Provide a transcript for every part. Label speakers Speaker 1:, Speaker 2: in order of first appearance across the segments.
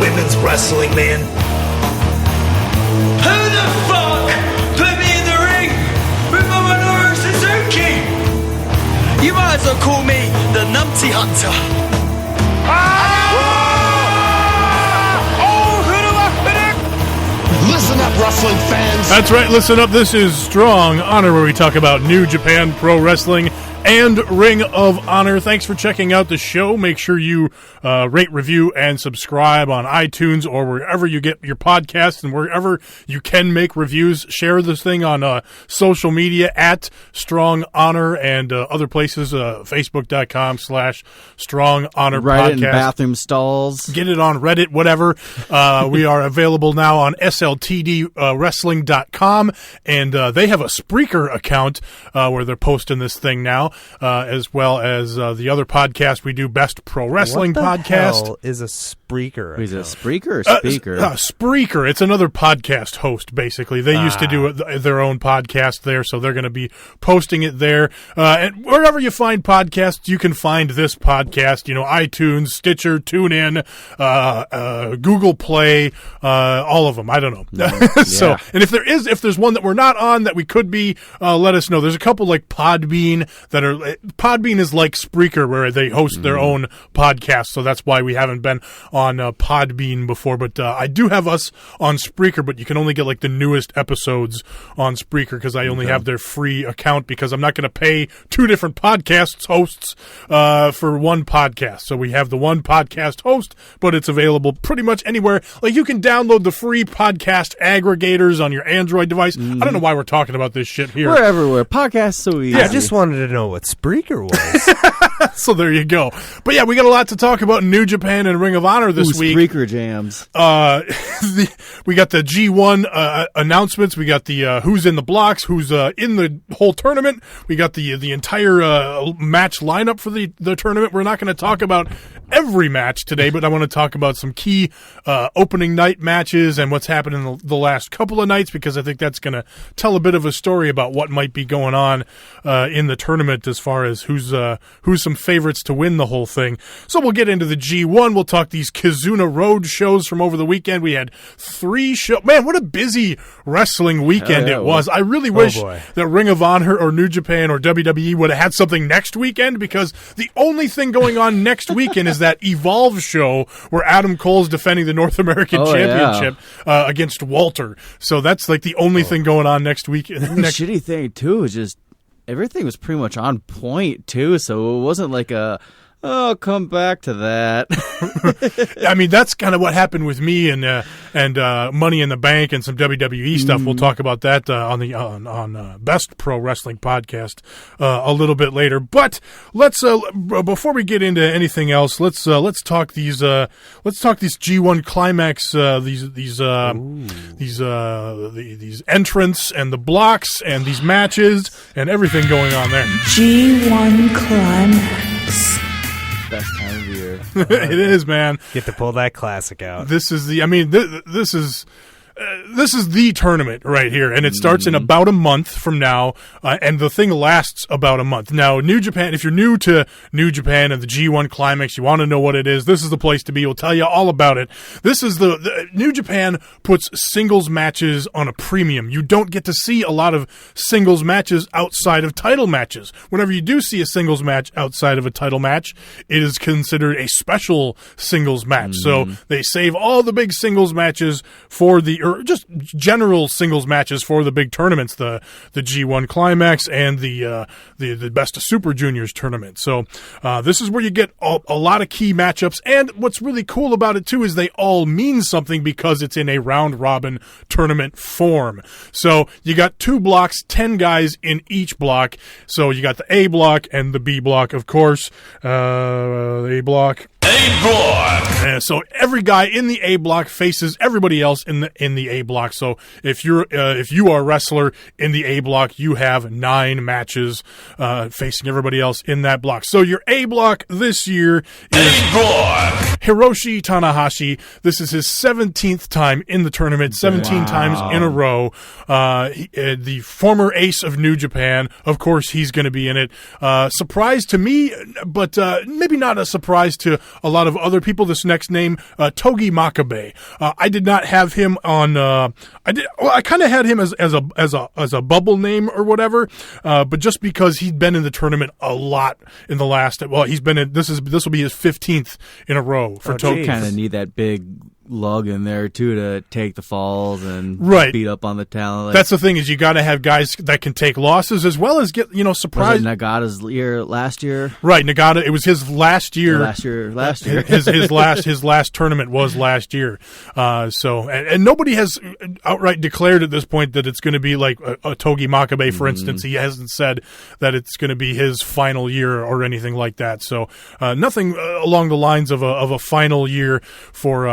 Speaker 1: women's wrestling, man.
Speaker 2: Who the fuck put me in the ring with Minoru Suzuki? You might as well call me the Numpty Hunter.
Speaker 3: Listen up, wrestling fans.
Speaker 4: That's right, listen up. This is Strong Honor, where we talk about New Japan Pro Wrestling and Ring of Honor. Thanks for checking out the show. Make sure you rate, review, and subscribe on iTunes or wherever you get your podcasts, and wherever you can make reviews. Share this thing on social media at Strong Honor and other places, Facebook.com/Strong Honor
Speaker 5: Write
Speaker 4: Podcast.
Speaker 5: it in bathroom stalls.
Speaker 4: Get it on Reddit, whatever. We are available now on SLTDwrestling.com, and they have a Spreaker account where they're posting this thing now, as well as the other podcast we do, Best Pro Wrestling Podcast.
Speaker 6: What the hell is a Spreaker?
Speaker 5: Is it a Spreaker or Speaker?
Speaker 4: Spreaker. It's another podcast host, basically. They used to do their own podcast there, so they're going to be posting it there. And wherever you find podcasts, you can find this podcast. You know, iTunes, Stitcher, TuneIn, Google Play, all of them. I don't know. So, and if there's one that we're not on that we could be, let us know. There's a couple like Podbean that are. Podbean is like Spreaker, where they host their own podcast, so that's why we haven't been on Podbean before. But I do have us on Spreaker, but you can only get like the newest episodes on Spreaker because I only have their free account, because I'm not going to pay two different podcast hosts for one podcast. So we have the one podcast host, but it's available pretty much anywhere. Like, you can download the free podcast aggregators on your Android device. I don't know why we're talking about this shit here.
Speaker 5: We're everywhere. Podcasts so easy.
Speaker 6: I just wanted to know what Spreaker was.
Speaker 4: So there you go. But yeah, we got a lot to talk about in New Japan and Ring of Honor this week.
Speaker 5: Spreaker jams.
Speaker 4: We got the G1 announcements. We got the who's in the blocks, who's in the whole tournament. We got the entire match lineup for the tournament. We're not going to talk about every match today, but I want to talk about some key opening night matches and what's happened in the last couple of nights, because I think that's going to tell a bit of a story about what might be going on in the tournament as far as who's some favorites to win the whole thing. So we'll get into the G1. We'll talk these Kizuna Road shows from over the weekend. We had 3 shows. Man, what a busy wrestling weekend it was. I really wish that Ring of Honor or New Japan or WWE would have had something next weekend, because the only thing going on next weekend is that Evolve show where Adam Cole's defending the North American Championship against Walter. So that's like the only thing going on next week.
Speaker 5: The shitty thing, too, is just everything was pretty much on point, too, so it wasn't like I'll come back to that.
Speaker 4: I mean, that's kind of what happened with me and Money in the Bank and some WWE stuff. We'll talk about that on Best Pro Wrestling Podcast a little bit later. But let's before we get into anything else, let's talk these G1 Climax these entrants and the blocks and these matches and everything going on there.
Speaker 7: G1 Climax.
Speaker 5: Best time of year.
Speaker 4: It is, man.
Speaker 6: Get to pull that classic out.
Speaker 4: This is this is the tournament right here, and it starts in about a month from now, and the thing lasts about a month. Now, New Japan, if you're new to New Japan and the G1 Climax, you want to know what it is, this is the place to be. We'll tell you all about it. This is the New Japan puts singles matches on a premium. You don't get to see a lot of singles matches outside of title matches. Whenever you do see a singles match outside of a title match, it is considered a special singles match. So they save all the big singles matches for or just general singles matches for the big tournaments, the G1 Climax and the Best of Super Juniors tournament. So this is where you get a lot of key matchups, and what's really cool about it too is they all mean something because it's in a round robin tournament form. So you got 2 blocks, 10 guys in each block. So you got the A block and the B block, of course. The A block.
Speaker 2: A block.
Speaker 4: So every guy in the A block faces everybody else in the A block. So if you are a wrestler in the A block, you have 9 matches facing everybody else in that block. So your A block this year is Hiroshi Tanahashi. This is his 17th time in the tournament, 17 times in a row. The former ace of New Japan. Of course, he's going to be in it. Surprise to me, but maybe not a surprise to a a lot of other people. This next name, Togi Makabe. I did not have him on. I kind of had him as a bubble name or whatever, but just because he'd been in the tournament a lot in the last. Well, he's been in. This will be his 15th in a row for Togi.
Speaker 5: You kind of need that big lug in there too to take the falls and beat up on the talent.
Speaker 4: That's the thing, is you got to have guys that can take losses as well as get surprise.
Speaker 5: Was it Nagata's year last year?
Speaker 4: Right, Nagata. It was his last year.
Speaker 5: Last year.
Speaker 4: his last tournament was last year. And nobody has outright declared at this point that it's going to be like a Togi Makabe, for instance. He hasn't said that it's going to be his final year or anything like that. So nothing along the lines of a final year for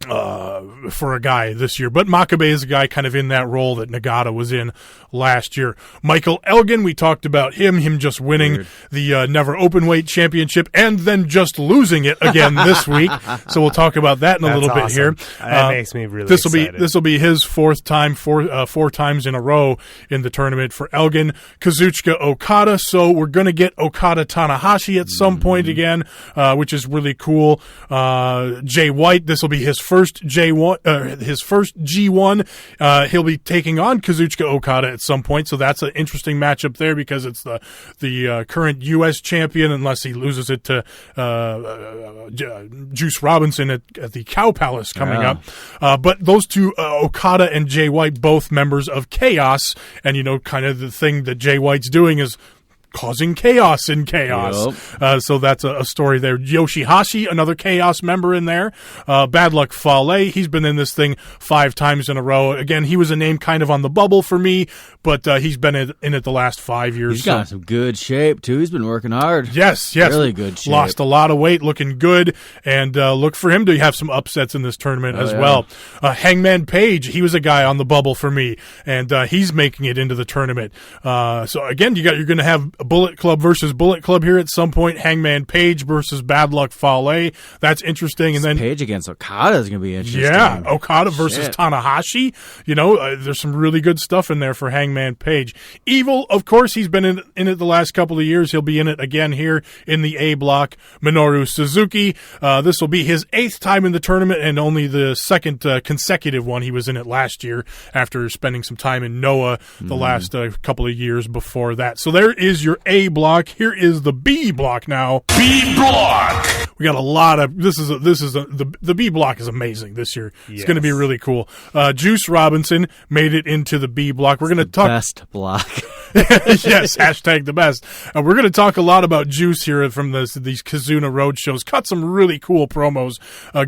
Speaker 4: a guy this year. But Makabe is a guy kind of in that role that Nagata was in last year. Michael Elgin, we talked about him just winning the Never Openweight Championship and then just losing it again this week. So we'll talk about that in a little bit here.
Speaker 6: That makes me really excited.
Speaker 4: This will be his fourth time, four times in a row in the tournament for Elgin. Kazuchika Okada, so we're going to get Okada Tanahashi at some point again, which is really cool. Jay White, this will be his first G1. He'll be taking on Kazuchika Okada at some point, so that's an interesting matchup there because it's the current U.S. champion, unless he loses it to Juice Robinson at the Cow Palace coming up. But those two, Okada and Jay White, both members of Chaos, and kind of the thing that Jay White's doing is causing chaos in Chaos. Yep. So that's a story there. Yoshihashi, another Chaos member in there. Bad Luck Fale, he's been in this thing 5 times in a row. Again, he was a name kind of on the bubble for me, but he's been in it the last 5 years.
Speaker 5: He's got some good shape, too. He's been working hard.
Speaker 4: Yes.
Speaker 5: Really good shape.
Speaker 4: Lost a lot of weight, looking good, and look for him to have some upsets in this tournament as well. Hangman Page, he was a guy on the bubble for me, and he's making it into the tournament. So again, you're going to have Bullet Club versus Bullet Club here at some point. Hangman Page versus Bad Luck Fale. That's interesting. And then
Speaker 5: Page against Okada is going to be interesting.
Speaker 4: Yeah, Okada versus Tanahashi. There's some really good stuff in there for Hangman Page. Evil, of course, he's been in it the last couple of years. He'll be in it again here in the A block. Minoru Suzuki. This will be his 8th time in the tournament and only the 2nd consecutive one. He was in it last year after spending some time in Noah the last couple of years before that. So there is your A block. Here is the B block now.
Speaker 3: B block.
Speaker 4: We got a lot of the B block is amazing this year. It's going to be really cool. Juice Robinson made it into the B block. We're going to talk
Speaker 5: best block.
Speaker 4: Yes, hashtag the best. We're going to talk a lot about Juice here from these Kizuna Road shows. Cut some really cool promos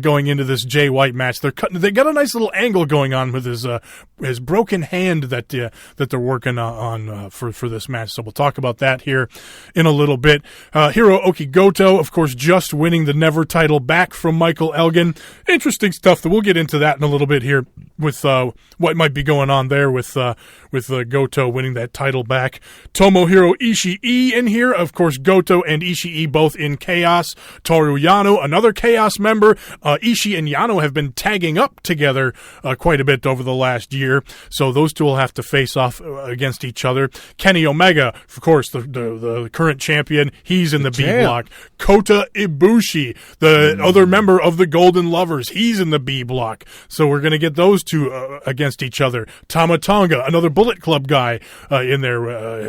Speaker 4: going into this Jay White match. They got a nice little angle going on with his broken hand that they're working on for this match. So we'll talk about that here in a little bit. Hirooki Goto, of course, just winning the Never title back from Michael Elgin. Interesting stuff. We'll get into that in a little bit here with what might be going on there with Goto winning that title back. Tomohiro Ishii in here. Of course, Goto and Ishii both in Chaos. Toru Yano, another Chaos member. Ishii and Yano have been tagging up together quite a bit over the last year, so those two will have to face off against each other. Kenny Omega, of course, the current champion, he's in the B block. Kota Ibushi, the other member of the Golden Lovers, he's in the B block. So we're going to get those two against each other. Tama Tonga, another Bullet Club guy in there.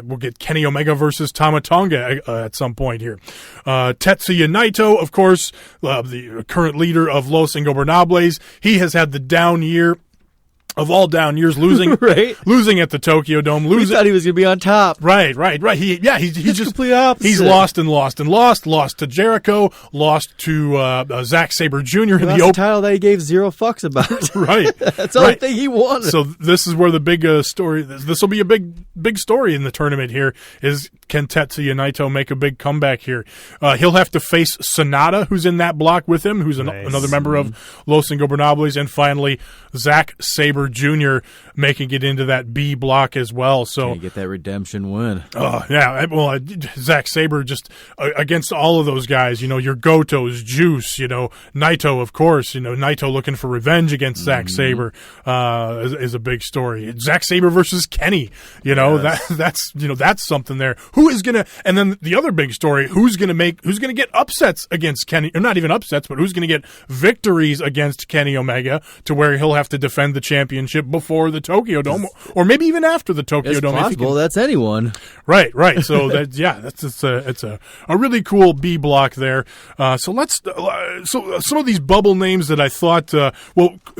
Speaker 4: We'll get Kenny Omega versus Tama Tonga at some point here. Tetsuya Naito, of course, the current leader of Los Ingobernables. He has had the down year of all down years, losing losing at the Tokyo Dome.
Speaker 5: We thought he was going to be on top.
Speaker 4: Right. He's just
Speaker 5: complete opposite.
Speaker 4: He's lost to Jericho, lost to Zack Sabre Jr. in the
Speaker 5: open title that he gave 0 fucks about.
Speaker 4: Right.
Speaker 5: That's the only thing he wanted.
Speaker 4: So this is where the big story. This will be a big story in the tournament here. Is can Tetsuya Naito make a big comeback here? He'll have to face Sonata, who's in that block with him, who's another member of Los Ingobernables, and finally Zack Sabre Sabre Jr. making it into that B block as well. So
Speaker 5: Can you get that redemption win?
Speaker 4: yeah. Well, Zack Sabre just against all of those guys. Your Gotos, Juice. Naito, of course. Naito looking for revenge against Zack Sabre is a big story. Zack Sabre versus Kenny. That's something there. Who is gonna? And then the other big story: who's gonna get upsets against Kenny? Or not even upsets, but who's gonna get victories against Kenny Omega to where he'll have to defend the championship before the Tokyo Dome, or maybe even after the Tokyo Dome.
Speaker 5: It's possible. That's anyone.
Speaker 4: Right. So it's a really cool B block there. So some of these bubble names that I thought,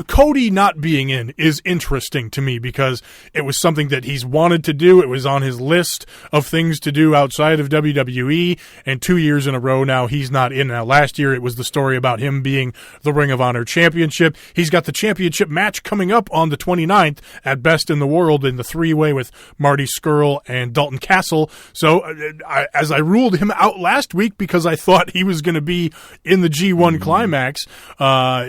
Speaker 4: Cody not being in is interesting to me because it was something that he's wanted to do. It was on his list of things to do outside of WWE, and 2 years in a row now he's not in. Now last year it was the story about him being the Ring of Honor championship. He's got the championship match coming up on the 29th at Best in the World in the 3-way with Marty Scurll and Dalton Castle. So as I ruled him out last week because I thought he was going to be in the G1 Climax,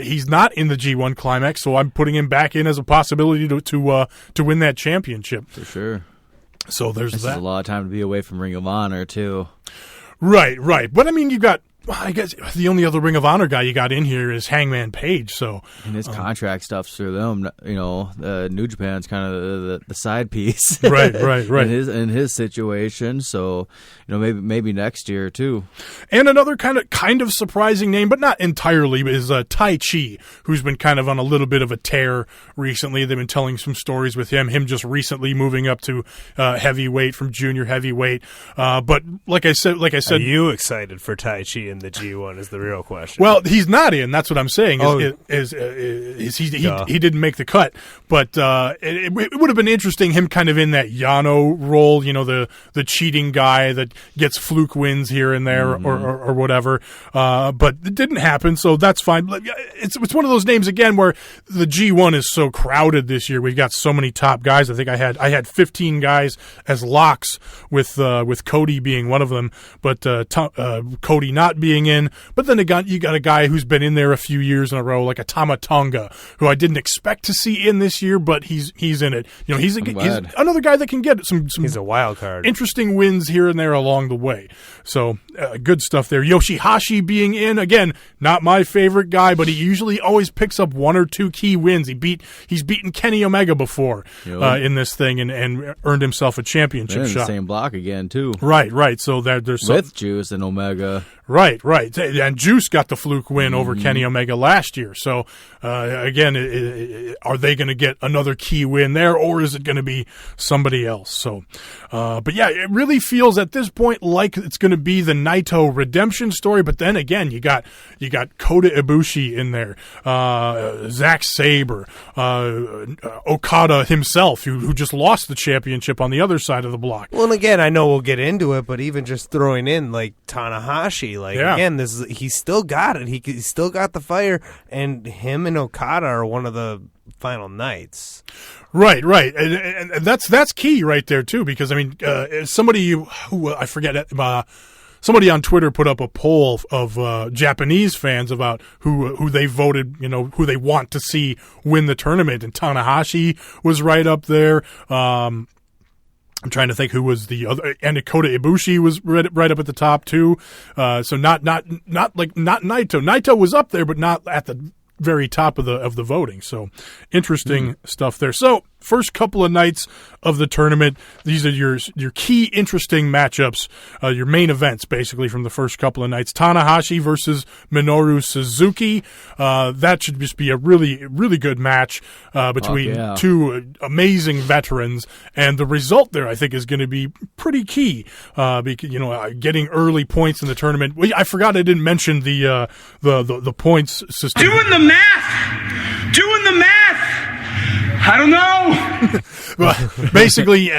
Speaker 4: he's not in the G1 Climax, so I'm putting him back in as a possibility to win that championship.
Speaker 5: For sure.
Speaker 4: So there's
Speaker 5: this
Speaker 4: that.
Speaker 5: Is a lot of time to be away from Ring of Honor, too.
Speaker 4: Right. But, I mean, you got... I guess the only other Ring of Honor guy you got in here is Hangman Page. So,
Speaker 5: and his contract stuff's through them. New Japan's kind of the side piece,
Speaker 4: right.
Speaker 5: in his situation. So, maybe next year too.
Speaker 4: And another kind of surprising name, but not entirely, is Tai Chi, who's been kind of on a little bit of a tear recently. They've been telling some stories with him just recently moving up to heavyweight from junior heavyweight. But like I said,
Speaker 6: are you excited for Tai Chi in the G1 is the real question.
Speaker 4: Well, he's not in. That's what I'm saying. He didn't make the cut, but it would have been interesting him kind of in that Yano role, the cheating guy that gets fluke wins here and there or whatever. But it didn't happen, so that's fine. It's one of those names again where the G1 is so crowded this year. We've got so many top guys. I think I had 15 guys as locks with Cody being one of them, but Cody not being in. But then again, you got a guy who's been in there a few years in a row, like a Tama Tonga, who I didn't expect to see in this year, but he's in it. He's another guy that can get some.
Speaker 6: He's a wild card.
Speaker 4: Interesting wins here and there along the way. So good stuff there. Yoshihashi being in again, not my favorite guy, but he usually always picks up 1 or 2 key wins. He's beaten Kenny Omega before in this thing and earned himself a championship shot.
Speaker 5: The same block again too.
Speaker 4: Right. So there's
Speaker 5: with Juice and Omega.
Speaker 4: Right. And Juice got the fluke win over Kenny Omega last year. So, again, are they going to get another key win there, or is it going to be somebody else? So, but yeah, it really feels at this point like it's going to be the Naito redemption story. But then again, you got Kota Ibushi in there, Zack Sabre, Okada himself, who just lost the championship on the other side of the block.
Speaker 6: Well, and again, I know we'll get into it, but even just throwing in like Tanahashi, again, he's still got it. He's still got the fire, and him and Okada are one of the final nights.
Speaker 4: Right, and that's key right there too, because I mean, somebody who I forget. Somebody on Twitter put up a poll of Japanese fans about who they voted, who they want to see win the tournament, and Tanahashi was right up there. I'm trying to think who was the other, and Kota Ibushi was right up at the top too. So not Naito. Naito was up there, but not at the very top of the voting. So interesting stuff there. So first couple of nights of the tournament, these are your key interesting matchups, your main events basically from the first couple of nights. Tanahashi versus Minoru Suzuki. That should just be a really, really good match between two amazing veterans, and the result there I think is going to be pretty key because getting early points in the tournament. I forgot I didn't mention the points system.
Speaker 2: Doing the math. I don't know.
Speaker 4: Well, basically,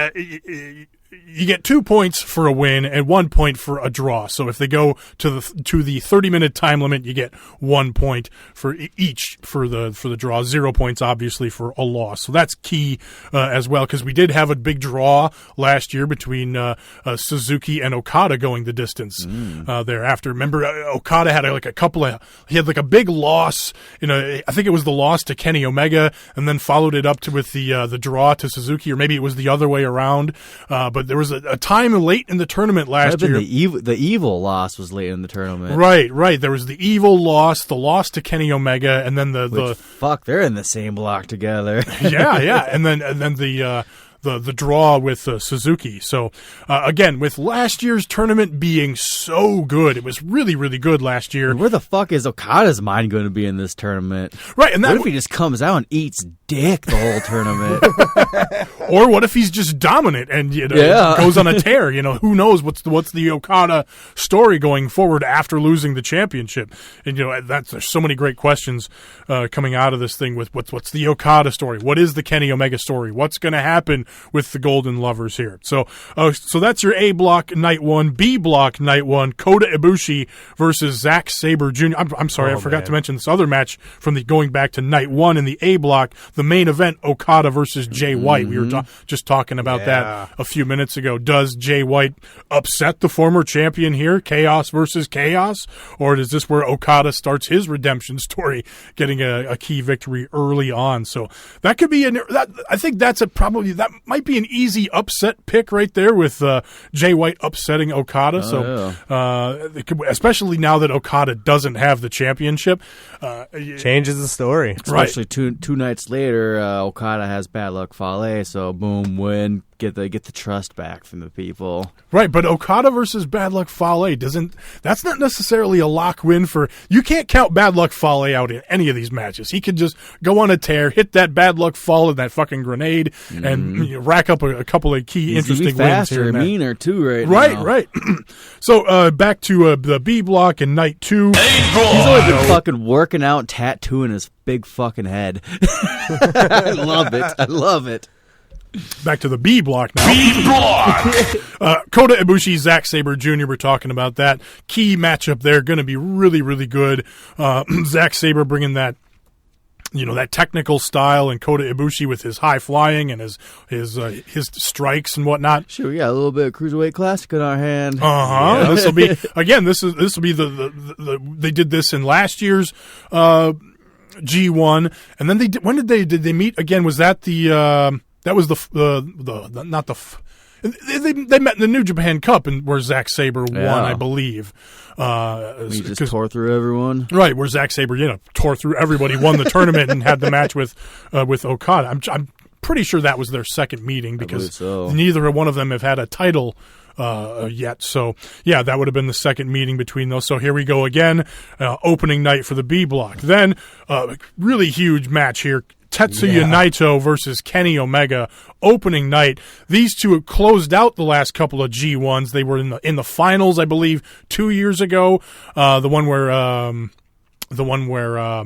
Speaker 4: you get 2 points for a win and 1 point for a draw. So if they go to the 30-minute time limit, you get 1 point for each for the draw. 0 points, obviously, for a loss. So that's key as well, because we did have a big draw last year between Suzuki and Okada going the distance thereafter. Remember, Okada had he had a big loss. I think it was the loss to Kenny Omega, and then followed it up with the draw to Suzuki, or maybe it was the other way around. But there was a time late in the tournament last year.
Speaker 5: The evil loss was late in the tournament.
Speaker 4: Right. There was the evil loss, the loss to Kenny Omega, and then
Speaker 5: they're in the same block together.
Speaker 4: yeah, and then the draw with Suzuki. So, again, with last year's tournament being so good, it was really, really good last year.
Speaker 5: Where the fuck is Okada's mind going to be in this tournament?
Speaker 4: Right, and
Speaker 5: what if he just comes out and eats dick the whole tournament?
Speaker 4: Or what if he's just dominant and goes on a tear? Who knows what's the Okada story going forward after losing the championship? And there's so many great questions coming out of this thing with what's the Okada story? What is the Kenny Omega story? What's going to happen with the Golden Lovers here? So that's your A block night 1. B block night 1. Kota Ibushi versus Zack Sabre Jr. I'm sorry, I forgot to mention this other match from going back to night 1 in the A block. The main event, Okada versus Jay White. We were just talking about that a few minutes ago. Does Jay White upset the former champion here? Chaos versus chaos? Or is this where Okada starts his redemption story, getting a key victory early on? So that could be I think that might be an easy upset pick right there, with Jay White upsetting Okada. Especially now that Okada doesn't have the championship,
Speaker 6: changes the story.
Speaker 5: Especially two nights later, Okada has Bad Luck Fale, so boom, win. Get the trust back from the people.
Speaker 4: Right, but Okada versus Bad Luck Fale that's not necessarily a lock win for. You can't count Bad Luck Fale out in any of these matches. He could just go on a tear, hit that Bad Luck Fall and that fucking grenade, and rack up a couple of key interesting wins
Speaker 5: faster,
Speaker 4: here.
Speaker 5: Meaner too, now.
Speaker 4: Right. So back to the B block in night 2.
Speaker 5: He's always been fucking working out and tattooing his big fucking head. I love it.
Speaker 4: Back to the B block now. B block! Kota Ibushi, Zack Sabre Jr., we're talking about that. Key matchup there, going to be really, really good. Zack Sabre bringing that, that technical style, and Kota Ibushi with his high flying and his strikes and whatnot.
Speaker 5: Sure, we got a little bit of Cruiserweight Classic in our hand.
Speaker 4: This will be this will be the they did this in last year's G1, and then did they meet again? Was that the that was they met in the New Japan Cup, and where Zack Sabre won, I believe.
Speaker 5: He just tore through everyone.
Speaker 4: Right, where Zack Sabre, tore through everybody, won the tournament, and had the match with Okada. I'm pretty sure that was their second meeting, because neither one of them have had a title yet. So, yeah, that would have been the second meeting between those. So here we go again, opening night for the B block. Then, really huge match here. Tetsuya Naito versus Kenny Omega, opening night. These two have closed out the last couple of G1s. They were in the finals, I believe, 2 years ago. The one where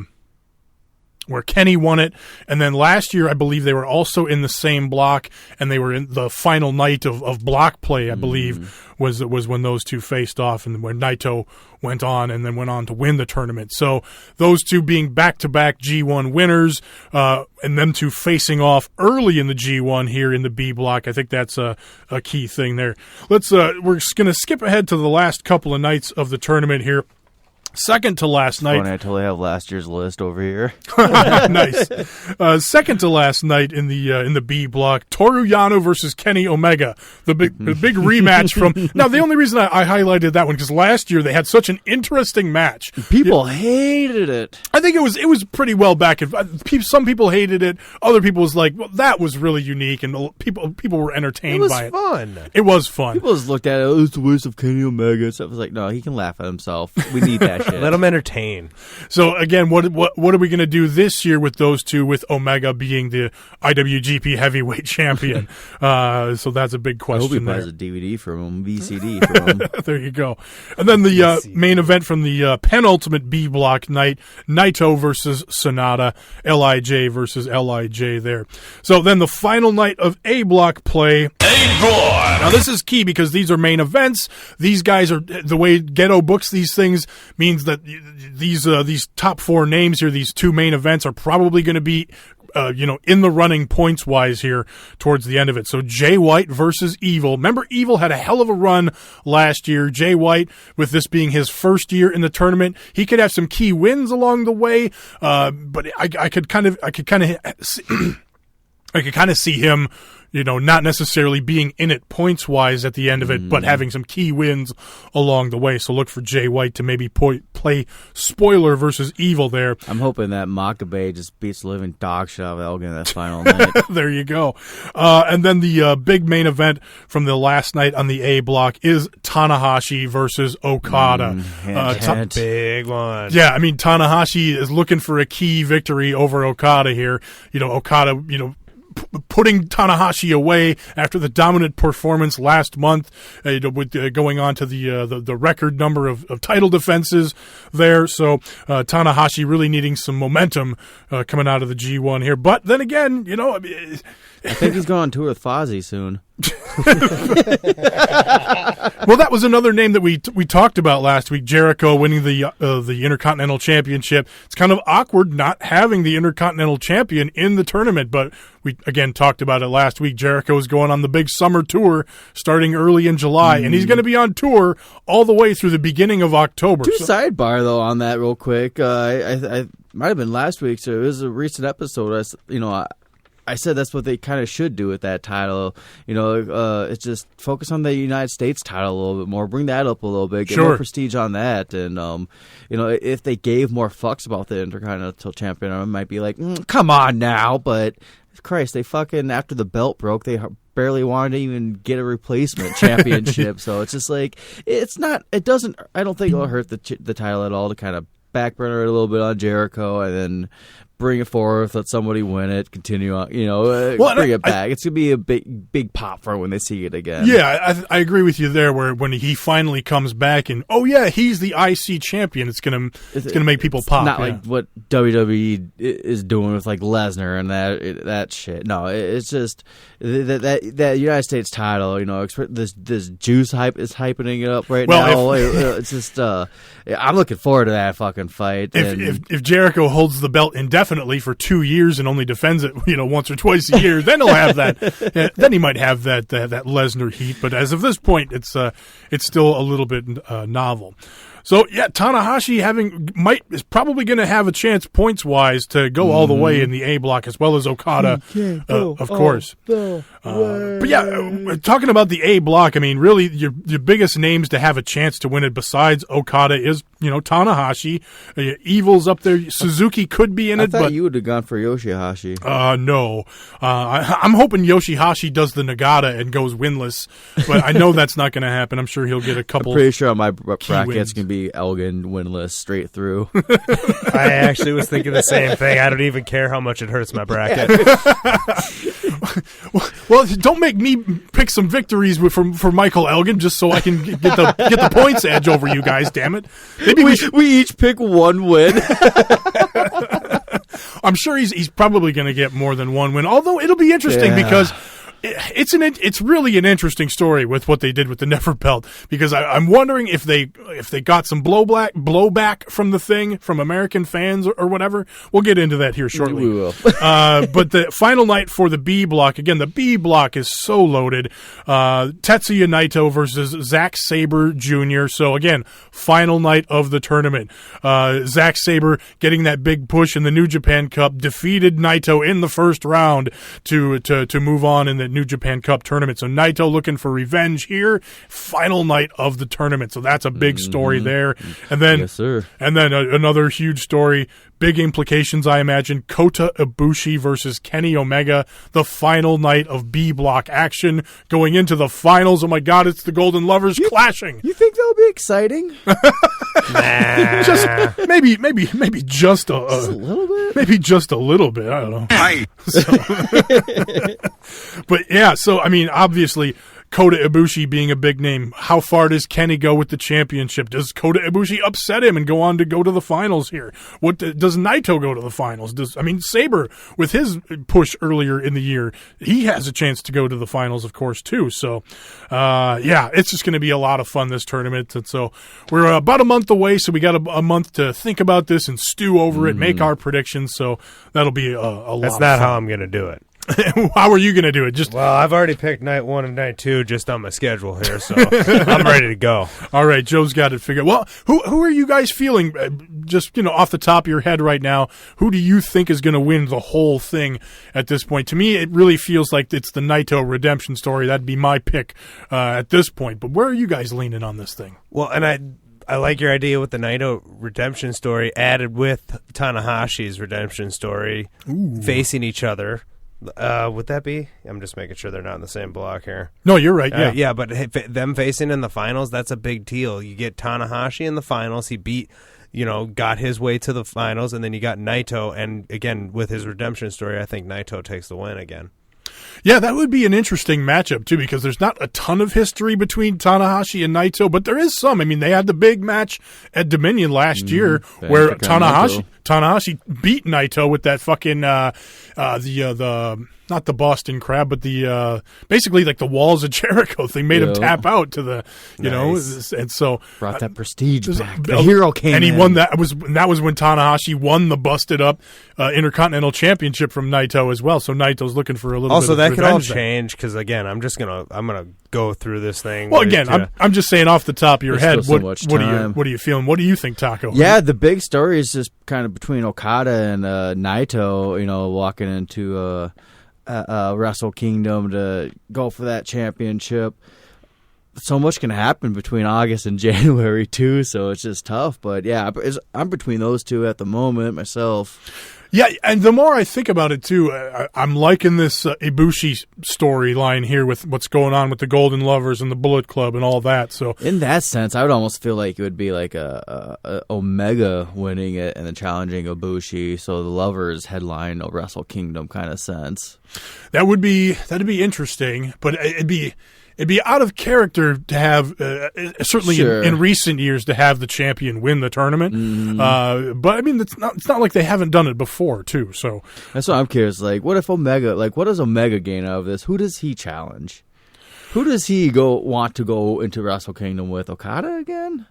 Speaker 4: Kenny won it, and then last year I believe they were also in the same block, and they were in the final night of block play, I believe, was when those two faced off, and when Naito went on and then went on to win the tournament. So those two being back-to-back G1 winners, and them two facing off early in the G1 here in the B block, I think that's a key thing there. We're just going to skip ahead to the last couple of nights of the tournament here. Second to last night.
Speaker 5: Funny, I totally have last year's list over here.
Speaker 4: Nice. Second to last night in the B block, Toru Yano versus Kenny Omega, the big rematch from. Now, the only reason I highlighted that one, because last year they had such an interesting match.
Speaker 5: People hated it.
Speaker 4: I think it was pretty well back. Some people hated it. Other people was like, well, that was really unique, and people were entertained by it.
Speaker 6: It was fun.
Speaker 4: It was fun.
Speaker 5: People just looked at it. Oh, it's a waste of Kenny Omega. So I was like, no, he can laugh at himself. We need that that shit.
Speaker 6: Let them entertain.
Speaker 4: So again, what are we going to do this year with those two? With Omega being the IWGP Heavyweight Champion, so that's a big
Speaker 5: I
Speaker 4: question.
Speaker 5: hope he buys a DVD from him, VCD from him.
Speaker 4: There you go. And then the main event from the penultimate B block night: Naito versus Sonata, LIJ versus LIJ. There. So then the final night of A block play. Now this is key because these are main events. These guys are, the way Ghetto books these things means that these top four names here, these two main events, are probably going to be in the running points wise here towards the end of it. So Jay White versus Evil. Remember, Evil had a hell of a run last year. Jay White, with this being his first year in the tournament, he could have some key wins along the way. But I could kind of see him, not necessarily being in it points-wise at the end of it, but having some key wins along the way. So look for Jay White to maybe play Spoiler versus Evil there.
Speaker 5: I'm hoping that Makabe just beats the living dog shit out of Elgin that final night.
Speaker 4: There you go. And then the big main event from the last night on the A block is Tanahashi versus Okada.
Speaker 6: Big one.
Speaker 4: Yeah, I mean, Tanahashi is looking for a key victory over Okada here. Okada, putting Tanahashi away after the dominant performance last month, with going on to the record number of title defenses there. So Tanahashi really needing some momentum coming out of the G1 here. But then again,
Speaker 5: I think he's going on tour with Fozzy soon.
Speaker 4: Well, that was another name that we talked about last week. Jericho winning the Intercontinental Championship. It's kind of awkward not having the Intercontinental Champion in the tournament, but we again talked about it last week. Jericho is going on the big summer tour starting early in July, and he's going to be on tour all the way through the beginning of October.
Speaker 5: Sidebar though on that real quick. I might have been last week, so it was a recent episode. I said that's what they kind of should do with that title. It's just focus on the United States title a little bit more. Bring that up a little bit. Get more prestige on that. And, if they gave more fucks about the Intercontinental Champion, I might be like, come on now. But, Christ, they fucking, after the belt broke, they barely wanted to even get a replacement championship. So it's just like, I don't think it'll hurt the title at all to kind of backburner it a little bit on Jericho and then bring it forth, let somebody win it, continue on, bring it back. It's going to be a big pop for when they see it again.
Speaker 4: Yeah, I agree with you there, where when he finally comes back and, he's the IC champion, it's going to make people pop.
Speaker 5: Not like what WWE is doing with like Lesnar and that shit. No, it's just that United States title, this juice hype is hyping it up right now. It's just, I'm looking forward to that fucking fight.
Speaker 4: If Jericho holds the belt indefinitely for 2 years and only defends it, once or twice a year, then he'll have that. Then he might have that Lesnar heat. But as of this point, it's still a little bit novel. So yeah, Tanahashi is probably going to have a chance points wise to go all the way in the A block, as well as Okada, of course. But yeah, talking about the A block, I mean, really your biggest names to have a chance to win it besides Okada is Tanahashi. Evil's up there. Suzuki could be in it.
Speaker 5: I thought you would have gone for Yoshihashi.
Speaker 4: No, I'm hoping Yoshihashi does the Nagata and goes winless, but I know that's not going to happen. I'm sure he'll get a couple.
Speaker 5: I'm pretty sure my bracket's going to be Elgin winless straight through.
Speaker 6: I actually was thinking the same thing. I don't even care how much it hurts my bracket.
Speaker 4: Well, don't make me pick some victories for Michael Elgin just so I can get the points edge over you guys. Damn it! Maybe
Speaker 5: we each pick one win.
Speaker 4: I'm sure he's probably going to get more than one win. Although it'll be interesting because it's really an interesting story with what they did with the Never belt, because I'm wondering if they got some blowback from the thing from American fans or whatever. We'll get into that here shortly.
Speaker 5: We will.
Speaker 4: But the final night for the B block, again, the B block is so loaded. Tetsuya Naito versus Zack Sabre Jr. So again, final night of the tournament. Zack Sabre getting that big push in the New Japan Cup, defeated Naito in the first round to move on in the New Japan Cup tournament. So Naito looking for revenge here. Final night of the tournament. So that's a big story there. And then,
Speaker 5: yes, sir.
Speaker 4: And then another huge story. Big implications, I imagine. Kota Ibushi versus Kenny Omega, the final night of B block action, going into the finals. Oh my God, it's the Golden Lovers clashing.
Speaker 5: You think that'll be exciting?
Speaker 4: Just maybe just a
Speaker 5: little bit.
Speaker 4: Maybe just a little bit. I don't know. But yeah, so I mean, obviously, Kota Ibushi being a big name, how far does Kenny go with the championship? Does Kota Ibushi upset him and go on to go to the finals here? What does Naito go to the finals? Sabre, with his push earlier in the year, he has a chance to go to the finals, of course, too. So, yeah, it's just going to be a lot of fun, this tournament. And so we're about a month away, so we got a month to think about this and stew over it, make our predictions. So that'll be a lot.
Speaker 6: That's not how I'm going to do it.
Speaker 4: How are you going to do it?
Speaker 6: Well, I've already picked night 1 and night 2 just on my schedule here, so I'm ready to go.
Speaker 4: All right, Joe's got it figured. Well, who are you guys feeling? Just off the top of your head right now, who do you think is going to win the whole thing at this point? To me, it really feels like it's the Naito redemption story. That'd be my pick at this point. But where are you guys leaning on this thing?
Speaker 6: Well, and I like your idea with the Naito redemption story added with Tanahashi's redemption story facing each other. Would that be? I'm just making sure they're not in the same block here.
Speaker 4: No, you're right. Yeah,
Speaker 6: yeah, but them facing in the finals, that's a big deal. You get Tanahashi in the finals. He beat, got his way to the finals, and then you got Naito. And again, with his redemption story, I think Naito takes the win again.
Speaker 4: Yeah, that would be an interesting matchup, too, because there's not a ton of history between Tanahashi and Naito, but there is some. I mean, they had the big match at Dominion last year where Tanahashi beat Naito with that fucking not the Boston Crab, but the basically like the Walls of Jericho thing made him tap out to the and so
Speaker 5: brought that prestige back. The hero came
Speaker 4: and he
Speaker 5: in.
Speaker 4: won that. That was when Tanahashi won the busted up Intercontinental Championship from Naito as well. So Naito's looking for a little.
Speaker 6: Also,
Speaker 4: bit of
Speaker 6: that could all
Speaker 4: revenge
Speaker 6: change because again, I'm gonna go through this thing.
Speaker 4: Well, again, I'm just saying off the top of your head,
Speaker 5: what
Speaker 4: are you feeling? What do you think, Taco?
Speaker 5: Yeah, the big story is just kind of between Okada and Naito. Walking into Wrestle Kingdom to go for that championship. So much can happen between August and January too, so it's just tough. But yeah, I'm between those two at the moment myself.
Speaker 4: Yeah, and the more I think about it too, I'm liking this Ibushi storyline here with what's going on with the Golden Lovers and the Bullet Club and all that. So
Speaker 5: in that sense, I would almost feel like it would be like a Omega winning it and then challenging Ibushi, so the Lovers headline a Wrestle Kingdom kind of sense.
Speaker 4: That'd be interesting, but it'd be out of character to have, certainly in recent years, to have the champion win the tournament. Mm-hmm. But I mean, it's not like they haven't done it before, too. So
Speaker 5: that's what I'm curious. Like, what if Omega? Like, what does Omega gain out of this? Who does he challenge? Who does he want to go into Wrestle Kingdom with? Okada again?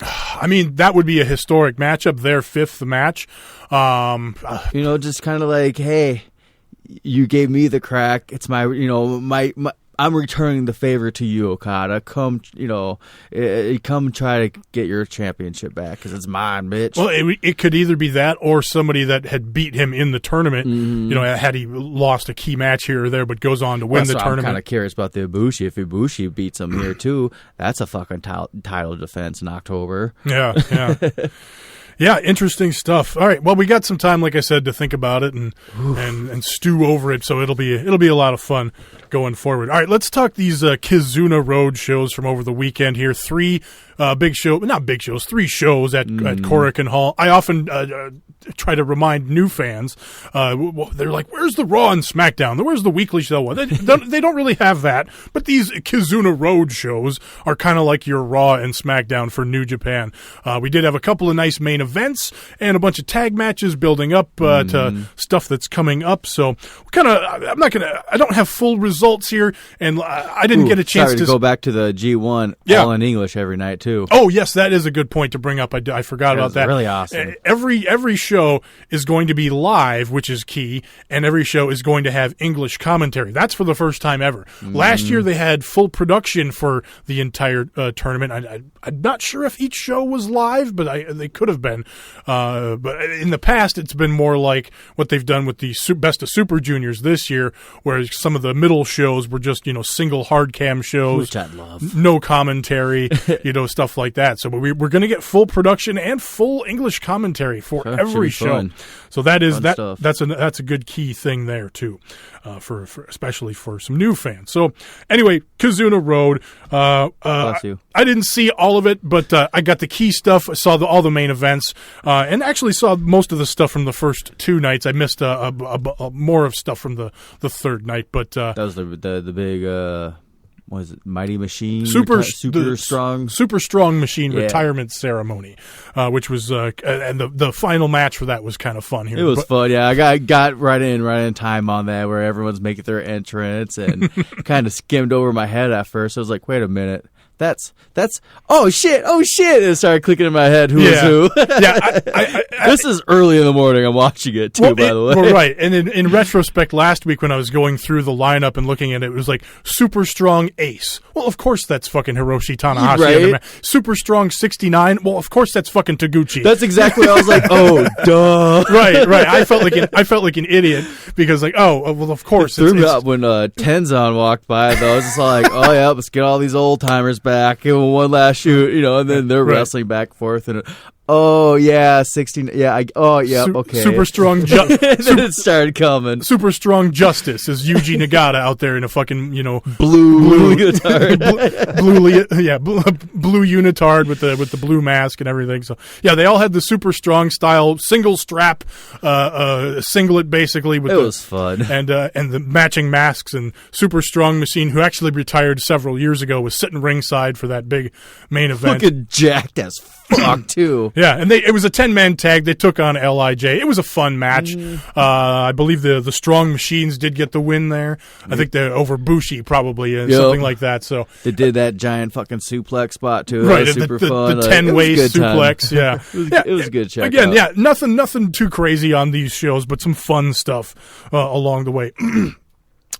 Speaker 4: I mean, that would be a historic matchup. Their fifth match.
Speaker 5: Just kind of like, hey, you gave me the crack. It's my, my. I'm returning the favor to you, Okada. Come, come try to get your championship back because it's mine, bitch.
Speaker 4: Well, it could either be that or somebody that had beat him in the tournament. Mm-hmm. Had he lost a key match here or there, but goes on to win the tournament.
Speaker 5: I'm kind of curious about the Ibushi. If Ibushi beats him here too, that's a fucking title defense in October.
Speaker 4: Yeah. Yeah, interesting stuff. All right, well, we got some time, like I said, to think about it and stew over it. So it'll be a lot of fun going forward. All right, let's talk these Kizuna Road shows from over the weekend here. 3 3 shows at Korakuen Hall. I often try to remind new fans. They're like, "Where's the Raw and SmackDown? Where's the weekly show?" They don't really have that. But these Kizuna Road shows are kind of like your Raw and SmackDown for New Japan. We did have a couple of nice main events and a bunch of tag matches building up to stuff that's coming up. So I don't have full results here, and I didn't get a chance
Speaker 5: to go back to the G1 all in English every night too.
Speaker 4: Oh yes, that is a good point to bring up. I forgot about that.
Speaker 5: Really awesome.
Speaker 4: Every show is going to be live, which is key, and every show is going to have English commentary. That's for the first time ever. Last year they had full production for the entire tournament. I'm not sure if each show was live, but they could have been. But in the past, it's been more like what they've done with the Best of Super Juniors this year, where some of the middle shows were just single hard cam shows,
Speaker 5: which I love.
Speaker 4: No commentary, stuff like that. So we're going to get full production and full English commentary for every show.
Speaker 5: Fun.
Speaker 4: So that is
Speaker 5: Fun
Speaker 4: that's a good key thing there too, for especially for some new fans. So anyway, Kizuna Road.
Speaker 5: Bless you.
Speaker 4: I didn't see all of it, but I got the key stuff. I saw all the main events, and actually saw most of the stuff from the first 2 nights. I missed more of stuff from the third night, but
Speaker 5: that was the big what is it, Mighty Machine,
Speaker 4: super strong machine retirement ceremony, which was and the final match for that was kind of fun here.
Speaker 5: It was fun, yeah. I got right in time on that, where everyone's making their entrance, and kind of skimmed over my head at first. I was like, wait a minute. That's oh shit, and it started clicking in my head who was who.
Speaker 4: Yeah,
Speaker 5: this is early in the morning. I'm watching it too, by the way.
Speaker 4: Well, right, and in retrospect, last week when I was going through the lineup and looking at it, it was like Super Strong Ace. Well, of course that's fucking Hiroshi Tanahashi.
Speaker 5: Right?
Speaker 4: Super Strong 69. Well, of course that's fucking Taguchi.
Speaker 5: That's exactly what I was like. Oh, duh.
Speaker 4: Right. I felt like an idiot because well, of course.
Speaker 5: It threw me up when Tenzan walked by. Though I was just like, oh yeah, let's get all these old timers back, give them one last shoot, and then they're wrestling back and forth, and oh yeah, 16, yeah, okay.
Speaker 4: Super Strong,
Speaker 5: then it started coming.
Speaker 4: Super Strong Justice is Yuji Nagata out there in a fucking
Speaker 5: blue unitard,
Speaker 4: blue unitard with the blue mask and everything. So yeah, they all had the Super Strong style single strap singlet basically. It
Speaker 5: was fun,
Speaker 4: and the matching masks. And Super Strong Machine, who actually retired several years ago, was sitting ringside for that big main event.
Speaker 5: Looking jacked as fuck too.
Speaker 4: Yeah, and it was a 10-man tag. They took on LIJ. It was a fun match. I believe the Strong Machines did get the win there. I think they're over Bushi probably, something like that. So
Speaker 5: they did that giant fucking suplex spot too.
Speaker 4: Right,
Speaker 5: that was super fun.
Speaker 4: The 10-way suplex. Yeah,
Speaker 5: it was good. Check
Speaker 4: again.
Speaker 5: out.
Speaker 4: Yeah, nothing too crazy on these shows, but some fun stuff along the way.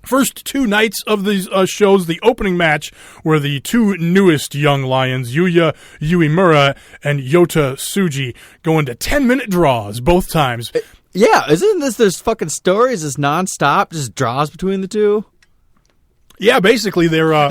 Speaker 4: First 2 nights of these shows, the opening match were the 2 newest young lions, Yuya Uemura and Yota Tsuji, going to 10-minute draws both times.
Speaker 5: Yeah, isn't this there's fucking stories? Is nonstop, just draws between the two?
Speaker 4: Yeah, basically they're.
Speaker 5: I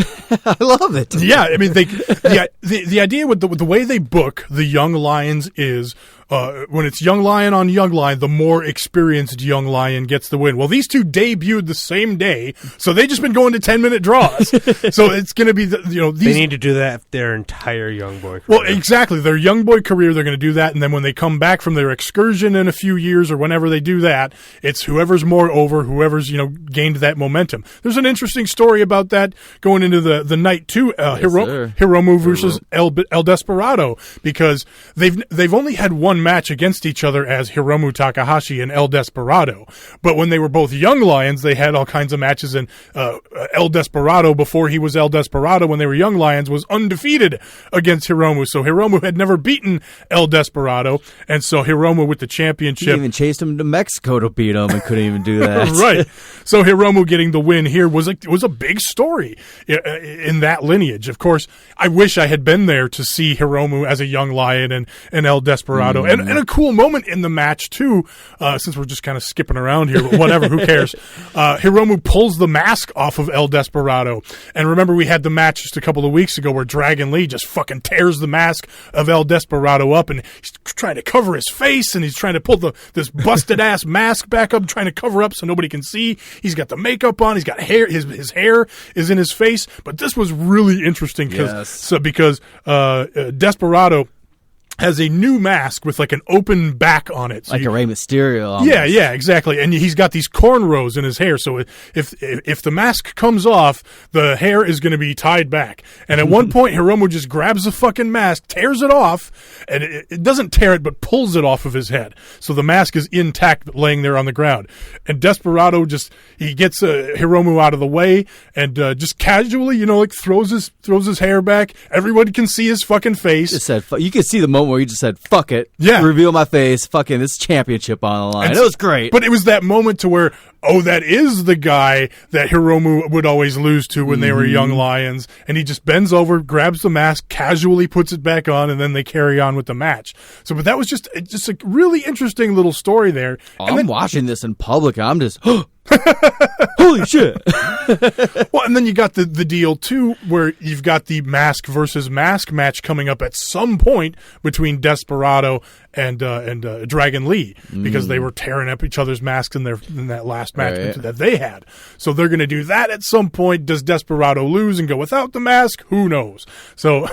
Speaker 5: love it.
Speaker 4: Yeah, I mean the idea with the way they book the young lions is. When it's young lion on young lion, the more experienced young lion gets the win. Well, these 2 debuted the same day, so they've just been going to 10-minute draws. So it's going to be these.
Speaker 6: They need to do that their entire young boy career.
Speaker 4: Well, exactly. Their young boy career, they're going to do that, and then when they come back from their excursion in a few years or whenever they do that, it's whoever's more over, whoever's gained that momentum. There's an interesting story about that going into the night too. Hiromu versus El Desperado, because they've only had one match against each other as Hiromu Takahashi and El Desperado. But when they were both young lions, they had all kinds of matches, and El Desperado, before he was El Desperado, when they were young lions, was undefeated against Hiromu. So Hiromu had never beaten El Desperado, and so Hiromu with the championship.
Speaker 5: He even chased him to Mexico to beat him and couldn't even do that.
Speaker 4: Right. So Hiromu getting the win here was a big story in that lineage. Of course, I wish I had been there to see Hiromu as a young lion and El Desperado. And a cool moment in the match, too, since we're just kind of skipping around here, but whatever, who cares? Hiromu pulls the mask off of El Desperado. And remember, we had the match just a couple of weeks ago where Dragon Lee just fucking tears the mask of El Desperado up, and he's trying to cover his face, and he's trying to pull this busted-ass mask back up, trying to cover up so nobody can see. He's got the makeup on. He's got hair. His hair is in his face. But this was really interesting because Desperado has a new mask with like an open back on it. So
Speaker 5: like a Rey Mysterio almost.
Speaker 4: Yeah, exactly. And he's got these cornrows in his hair. So if the mask comes off, the hair is going to be tied back. And at one point, Hiromu just grabs the fucking mask, tears it off, and it doesn't tear it, but pulls it off of his head. So the mask is intact, laying there on the ground. And Desperado he gets Hiromu out of the way and just casually, throws his hair back. Everyone can see his fucking face.
Speaker 5: You can see the moment where he just said, fuck it.
Speaker 4: Yeah.
Speaker 5: Reveal my face. Fucking this championship on the line. It was great.
Speaker 4: But it was that moment to where, oh, that is the guy that Hiromu would always lose to when they were young lions. And he just bends over, grabs the mask, casually puts it back on, and then they carry on with the match. So, but that was just a really interesting little story there.
Speaker 5: I'm watching this in public, and I'm just, holy shit.
Speaker 4: Well, and then you got the deal, too, where you've got the mask versus mask match coming up at some point between Desperado and Dragon Lee, because they were tearing up each other's masks in that last match that they had. So they're going to do that at some point. Does Desperado lose and go without the mask? Who knows? So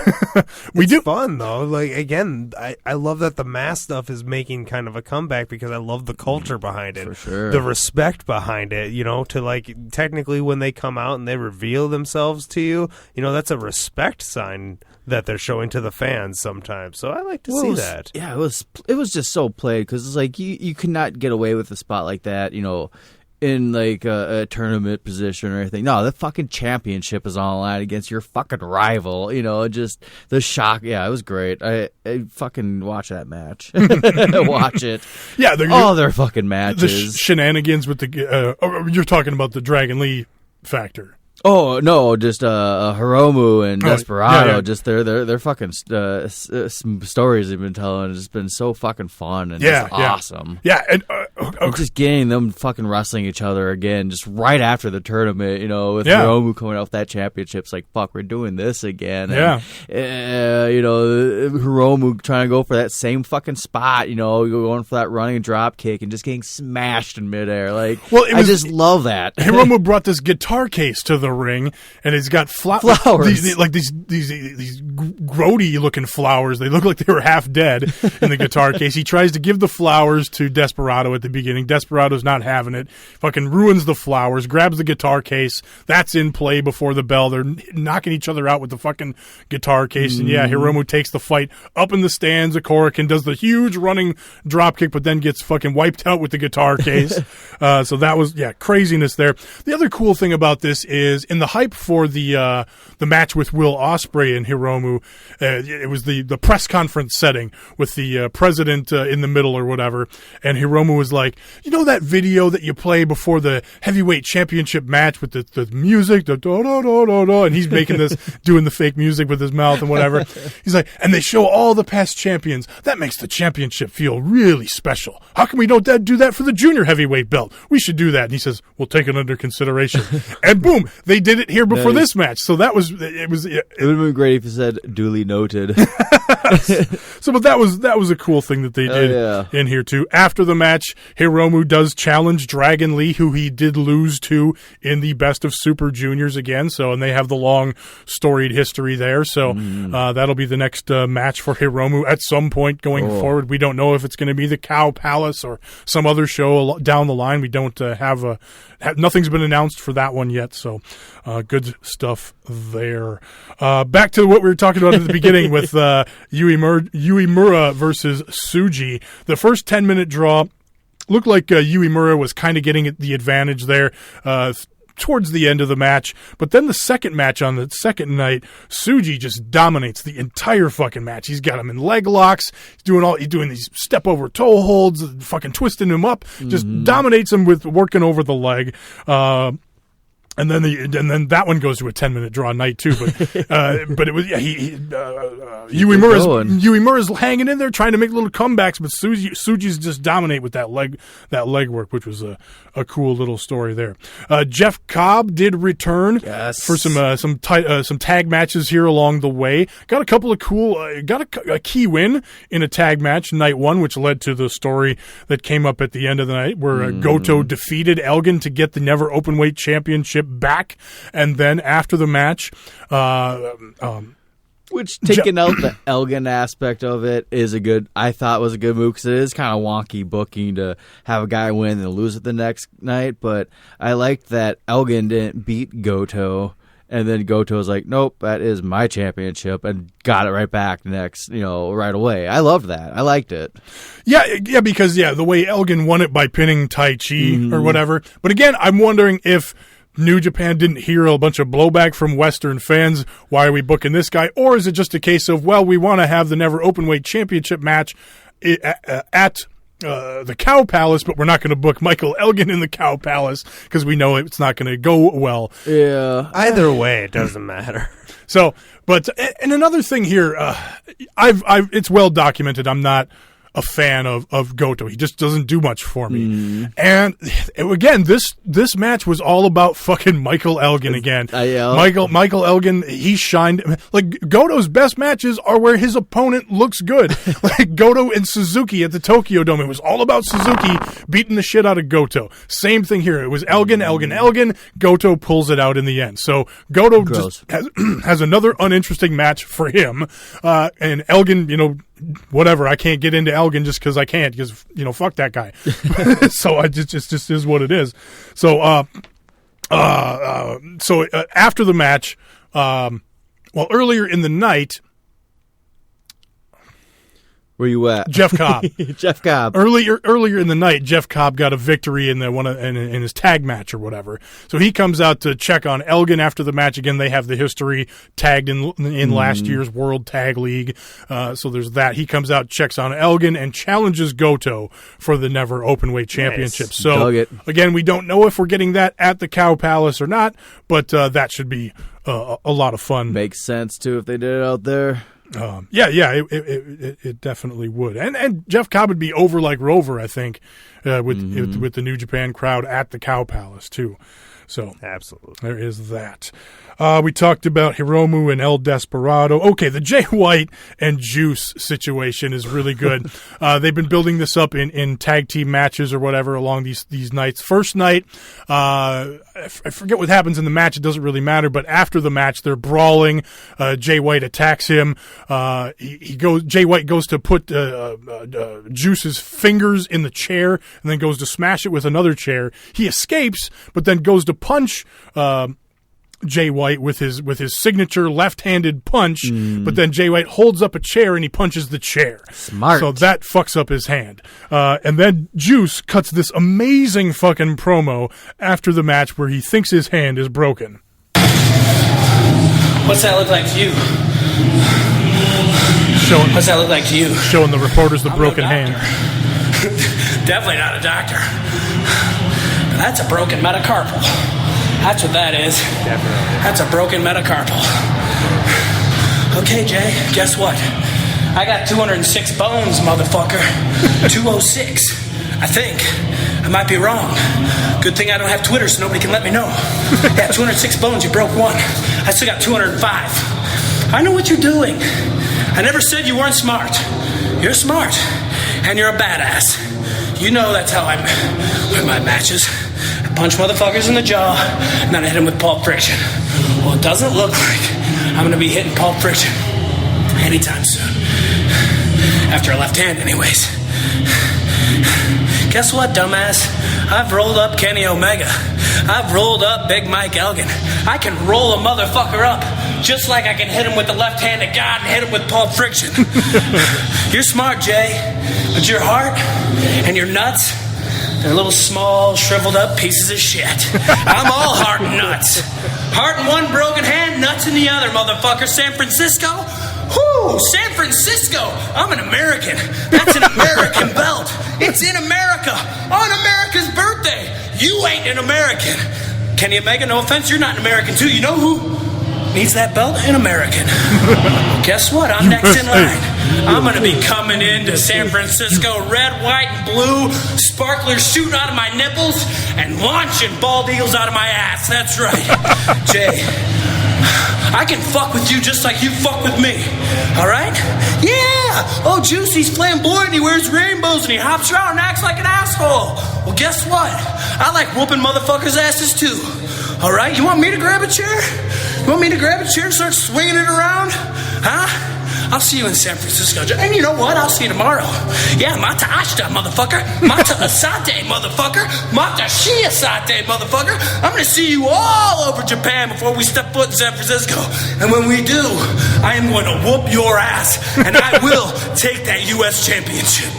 Speaker 6: it's fun, though. Like, again, I love that the mask stuff is making kind of a comeback, because I love the culture behind it.
Speaker 5: For sure.
Speaker 6: The respect behind it, to like, technically when they come out and they reveal themselves to you, that's a respect sign that they're showing to the fans sometimes. So I like to see that.
Speaker 5: Yeah, it was just so played, because it's like you could not get away with a spot like that, in like a tournament position or anything. No, the fucking championship is on the line against your fucking rival. Just the shock. Yeah, it was great. I fucking watch that match. Watch it.
Speaker 4: Yeah,
Speaker 5: all their fucking matches.
Speaker 4: The shenanigans with you're talking about the Dragon Lee factor.
Speaker 5: Oh no, just Hiromu and Desperado.
Speaker 4: Yeah.
Speaker 5: Just their fucking stories they've been telling has just been so fucking fun and just awesome.
Speaker 4: Yeah, and
Speaker 5: just getting them fucking wrestling each other again, just right after the tournament. With Hiromu coming off that championship, it's like, fuck, we're doing this again. And, Hiromu trying to go for that same fucking spot. Going for that running drop kick and just getting smashed in midair. Like, I just love that.
Speaker 4: Hiromu brought this guitar case to the ring, and it's got flowers. These grody looking flowers. They look like they were half dead in the guitar case. He tries to give the flowers to Desperado at the beginning. Desperado's not having it. Fucking ruins the flowers, grabs the guitar case. That's in play before the bell. They're knocking each other out with the fucking guitar case. And Hiromu takes the fight up in the stands. Okorokan does the huge running drop kick, but then gets fucking wiped out with the guitar case. So that was, craziness there. The other cool thing about this is, in the hype for the match with Will Ospreay and Hiromu, it was the press conference setting with the president in the middle or whatever, and Hiromu was like, that video that you play before the heavyweight championship match with the music, the da da da da da, and he's making this, doing the fake music with his mouth and whatever. He's like, and they show all the past champions. That makes the championship feel really special. How come we don't do that for the junior heavyweight belt? We should do that. And he says, we'll take it under consideration. And boom, they did it here before this match. So it would have
Speaker 5: been great if you said duly noted.
Speaker 4: But that was a cool thing that they did in here too. After the match, Hiromu does challenge Dragon Lee, who he did lose to in the Best of Super Juniors again. So, and they have the long storied history there. So that'll be the next match for Hiromu at some point going forward. We don't know if it's going to be the Cow Palace or some other show down the line. We don't nothing's been announced for that one yet. So good stuff there. Back to what we were talking about at the beginning with Uemura versus Tsuji. The first 10-minute draw looked like Uemura was kind of getting the advantage there towards the end of the match. But then the second match on the second night, Tsuji just dominates the entire fucking match. He's got him in leg locks. He's doing these step over toe holds, fucking twisting him up. Just dominates him with working over the leg. And then that one goes to a 10-minute draw night too, but it was Uemura's hanging in there trying to make little comebacks, but Tsuji's just dominate with that leg work, which was a cool little story there. Jeff Cobb did return for some tag matches here along the way. Got a couple of got a key win in a tag match night one, which led to the story that came up at the end of the night where Goto defeated Elgin to get the Never Openweight Championship back, and then after the match,
Speaker 5: which taking out the Elgin aspect of it I thought was a good move, because it is kind of wonky booking to have a guy win and lose it the next night. But I liked that Elgin didn't beat Goto, and then Goto was like, "Nope, that is my championship," and got it right back right away. I loved that. I liked it.
Speaker 4: Yeah, because the way Elgin won it by pinning Tai Chi or whatever. But again, I'm wondering if New Japan didn't hear a bunch of blowback from Western fans. Why are we booking this guy? Or is it just a case of, well, we want to have the Never Openweight Championship match at the Cow Palace, but we're not going to book Michael Elgin in the Cow Palace because we know it's not going to go well.
Speaker 5: Yeah.
Speaker 6: Either way, it doesn't matter.
Speaker 4: So, but and another thing here, it's well documented. I'm not a fan of Goto. He just doesn't do much for me. And again, this match was all about fucking Michael Elgin again. Michael Elgin, he shined. Like, Goto's best matches are where his opponent looks good. Like Goto and Suzuki at the Tokyo Dome. It was all about Suzuki beating the shit out of Goto. Same thing here. It was Elgin. Goto pulls it out in the end. So Goto just has another uninteresting match for him. And Elgin, whatever, I can't get into Elgin just because I can't, because fuck that guy. So it just is what it is. So after the match, earlier in the night,
Speaker 5: where you at?
Speaker 4: Jeff Cobb.
Speaker 5: Jeff Cobb.
Speaker 4: Earlier in the night, Jeff Cobb got a victory in in his tag match or whatever. So he comes out to check on Elgin after the match. Again, they have the history tagged in last year's World Tag League. So there's that. He comes out, checks on Elgin, and challenges Goto for the Never Openweight Championship.
Speaker 5: Nice.
Speaker 4: So again, we don't know if we're getting that at the Cow Palace or not, but that should be a lot of fun.
Speaker 5: Makes sense too if they did it out there.
Speaker 4: It definitely would, and Jeff Cobb would be over like Rover, I think, with the New Japan crowd at the Cow Palace too. So
Speaker 6: absolutely,
Speaker 4: there is that. We talked about Hiromu and El Desperado. Okay, the Jay White and Juice situation is really good. They've been building this up in tag team matches or whatever along these nights. First night, I forget what happens in the match. It doesn't really matter. But after the match, they're brawling. Jay White attacks him. Jay White goes to put Juice's fingers in the chair and then goes to smash it with another chair. He escapes, but then goes to punch Jay White with his signature left-handed punch, but then Jay White holds up a chair and he punches the chair.
Speaker 5: Smart.
Speaker 4: So that fucks up his hand. And then Juice cuts this amazing fucking promo after the match where he thinks his hand is broken.
Speaker 2: What's that look like to you? What's that look like to you?
Speaker 4: Showing the reporters the broken hand.
Speaker 2: Definitely not a doctor. That's a broken metacarpal. That's what that is. Definitely. That's a broken metacarpal. Okay, Jay, guess what? I got 206 bones, motherfucker. 206, I think. I might be wrong. Good thing I don't have Twitter so nobody can let me know. Yeah, 206 bones, you broke one. I still got 205. I know what you're doing. I never said you weren't smart. You're smart. And you're a badass. You know that's how I win my matches. Punch motherfuckers in the jaw, and then I hit him with Pulp Friction. Well, it doesn't look like I'm going to be hitting Pulp Friction anytime soon. After a left hand, anyways. Guess what, dumbass? I've rolled up Kenny Omega. I've rolled up Big Mike Elgin. I can roll a motherfucker up just like I can hit him with the left hand of God and hit him with Pulp Friction. You're smart, Jay, but your heart and your nuts, they're little small, shriveled up pieces of shit. I'm all heart and nuts. Heart in one, broken hand, nuts in the other, motherfucker. San Francisco? Whoo, San Francisco. I'm an American. That's an American belt. It's in America. On America's birthday. You ain't an American. Kenny Omega, no offense, you're not an American too. You know who needs that belt? An American. Guess what? I'm next in line. I'm going to be coming into San Francisco red, white, and blue, sparklers shooting out of my nipples, and launching bald eagles out of my ass. That's right. Jay, I can fuck with you just like you fuck with me. All right? Yeah. Oh, Juicy's flamboyant. He wears rainbows, and he hops around and acts like an asshole. Well, guess what? I like whooping motherfuckers' asses, too. All right? You want me to grab a chair? You want me to grab a chair and start swinging it around? Huh? I'll see you in San Francisco. And you know what? I'll see you tomorrow. Yeah, mata ashita, motherfucker. Mata asate, motherfucker. Mata shiasate, motherfucker. I'm going to see you all over Japan before we step foot in San Francisco. And when we do, I am going to whoop your ass. And I will take that U.S. championship.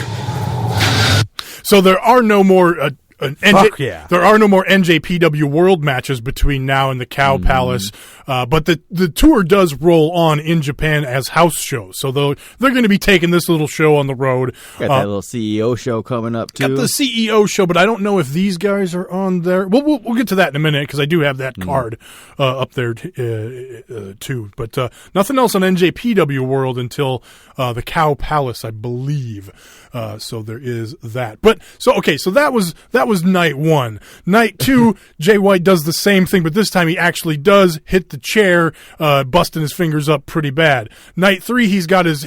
Speaker 4: So there are no more...
Speaker 6: Fuck yeah.
Speaker 4: There are no more NJPW World matches between now and the Cow Palace. But the tour does roll on in Japan as house shows. So they're going to be taking this little show on the road.
Speaker 5: Got that little CEO show coming up, too.
Speaker 4: Got the CEO show, but I don't know if these guys are on there. We'll get to that in a minute because I do have that card up there too. But nothing else on NJPW World until the Cow Palace, I believe. So there is that. But so that was night one. Night two, Jay White does the same thing, but this time he actually does hit the chair, busting his fingers up pretty bad. Night three, he's got his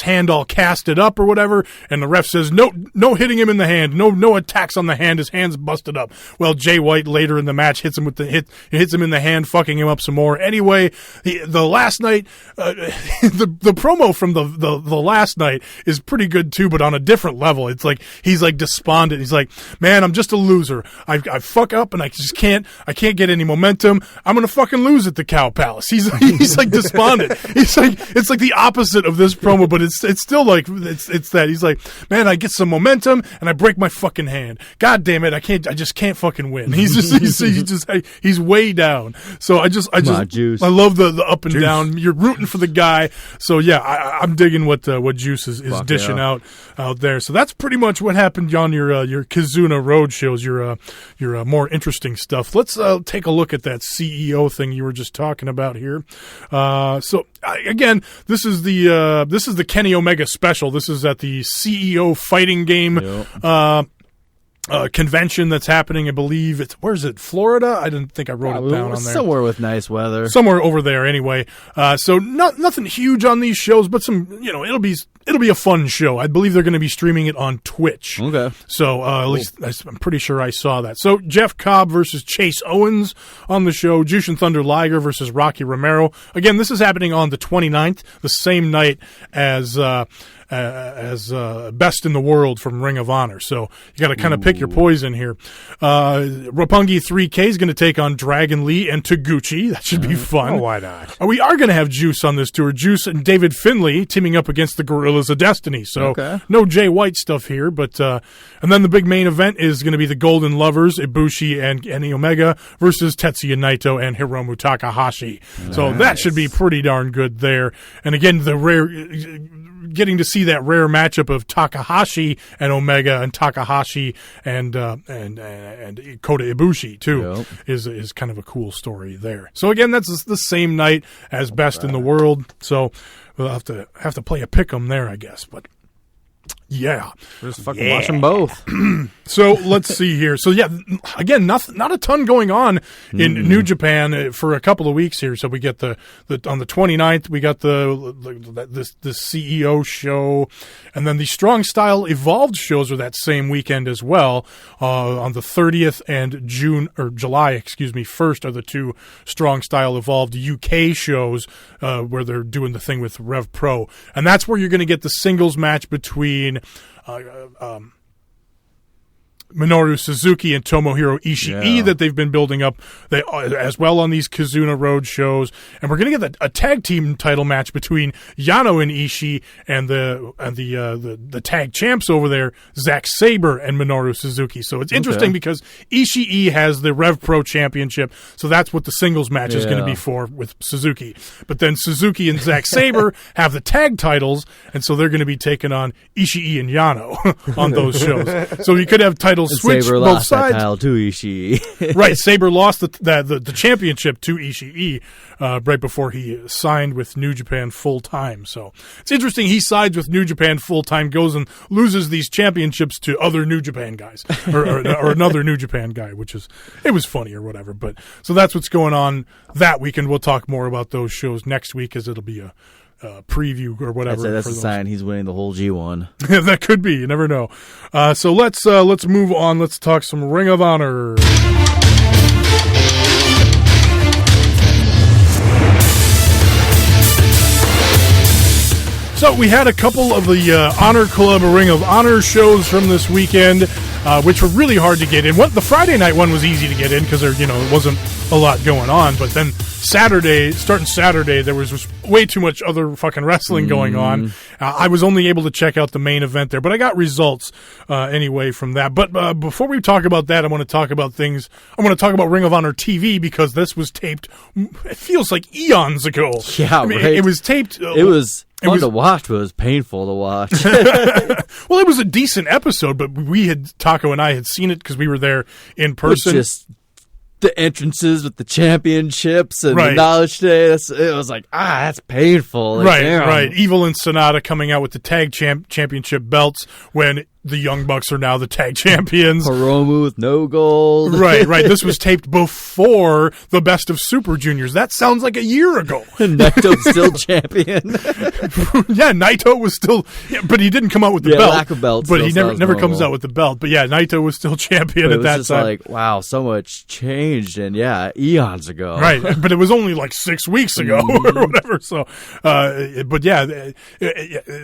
Speaker 4: hand all casted up or whatever, and the ref says no hitting him in the hand, no attacks on the hand. His hand's busted up. Well, Jay White later in the match hits him hits him in the hand, fucking him up some more. Anyway, the last night, the promo from the last night is pretty good too, but on a different level. It's like he's like despondent. He's like, man, I'm just a loser. I fuck up and I can't get any momentum. I'm gonna fucking lose at the Cow Palace. He's like despondent. He's like, it's like the opposite of this promo, but it's still like it's that. He's like, man, I get some momentum and I break my fucking hand. God damn it, I just can't fucking win. He's way down. So I love the up and down. You're rooting for the guy. So yeah, I'm digging what Juice is dishing out there. So that's pretty much what happened on your Kizuna Road shows. Your more interesting stuff. Let's take a look at that CEO thing you were just talking about here. Again, this is the Kenny Omega special. This is at the CEO fighting game. Yep. Convention that's happening, I believe where is it? Florida? I didn't think I wrote it down on there.
Speaker 5: Somewhere with nice weather.
Speaker 4: Somewhere over there, anyway. So nothing huge on these shows, but some, it'll be a fun show. I believe they're going to be streaming it on Twitch.
Speaker 5: Okay.
Speaker 4: So at least I'm pretty sure I saw that. So Jeff Cobb versus Chase Owens on the show. Jushin Thunder Liger versus Rocky Romero. Again, this is happening on the 29th, the same night as Best in the World from Ring of Honor. So you got to kind of pick your poison here. Roppongi 3K is going to take on Dragon Lee and Taguchi. That should be fun.
Speaker 6: Oh, why not?
Speaker 4: We are going to have Juice on this tour. Juice and David Finlay teaming up against the Gorillas of Destiny. So no Jay White stuff here. But and then the big main event is going to be the Golden Lovers, Ibushi and Kenny Omega versus Tetsuya Naito and Hiromu Takahashi. Nice. So that should be pretty darn good there. And again, getting to see that rare matchup of Takahashi and Omega and Takahashi and Kota Ibushi too is kind of a cool story there. So again, that's the same night as Best in the World. So we'll have to play a pick'em there, I guess. But yeah,
Speaker 5: we're just fucking watching both.
Speaker 4: So let's see here. So yeah, again, not a ton going on in New Japan for a couple of weeks here. So we get the on the 29th, we got the CEO show, and then the Strong Style Evolved shows are that same weekend as well. On the 30th and July 1st are the two Strong Style Evolved UK shows where they're doing the thing with Rev Pro, and that's where you're going to get the singles match between Minoru Suzuki and Tomohiro Ishii that they've been building up as well on these Kizuna Road shows, and we're going to get a tag team title match between Yano and Ishii and the tag champs over there, Zack Sabre and Minoru Suzuki. So it's interesting because Ishii has the Rev Pro Championship, so that's what the singles match is going to be for with Suzuki. But then Suzuki and Zack Sabre have the tag titles, and so they're going to be taking on Ishii and Yano on those shows. So you could have titles switch
Speaker 5: Sabre
Speaker 4: both
Speaker 5: lost
Speaker 4: sides.
Speaker 5: That title to Ishii.
Speaker 4: Right, Sabre lost the championship to Ishii right before he signed with New Japan full time. So it's interesting. He sides with New Japan full time, goes and loses these championships to other New Japan guys or another New Japan guy, it was funny or whatever. But so that's what's going on that weekend. We'll talk more about those shows next week as it'll be a preview or whatever.
Speaker 5: That's a sign he's winning the whole G1.
Speaker 4: That could be. You never know. So let's move on. Let's talk some Ring of Honor. So we had a couple of the Honor Club Ring of Honor shows from this weekend. which were really hard to get in. The Friday night one was easy to get in because there, it wasn't a lot going on. But then starting Saturday, there was just way too much other fucking wrestling going on. I was only able to check out the main event there, but I got results anyway from that. But before we talk about that, I want to talk about things. I want to talk about Ring of Honor TV because this was taped. It feels like eons ago.
Speaker 5: Yeah, right.
Speaker 4: It was taped.
Speaker 5: It was fun to watch, but it was painful to watch.
Speaker 4: Well, it was a decent episode, but Taco and I had seen it because we were there in person.
Speaker 5: Just the entrances with the championships and the knowledge day. It was like, that's painful. Like,
Speaker 4: right. Evil and Sonata coming out with the tag championship belts when the Young Bucks are now the tag champions.
Speaker 5: Hiromu with no gold.
Speaker 4: Right. This was taped before the Best of Super Juniors. That sounds like a year ago.
Speaker 5: Naito's still champion.
Speaker 4: Yeah, Naito was still, but he didn't come out with the belt.
Speaker 5: Lack of belts.
Speaker 4: But he never comes out with the belt. But yeah, Naito was still champion at that time. It was just
Speaker 5: like, wow, so much changed, and eons ago.
Speaker 4: Right, but it was only like 6 weeks ago or whatever. So, but yeah,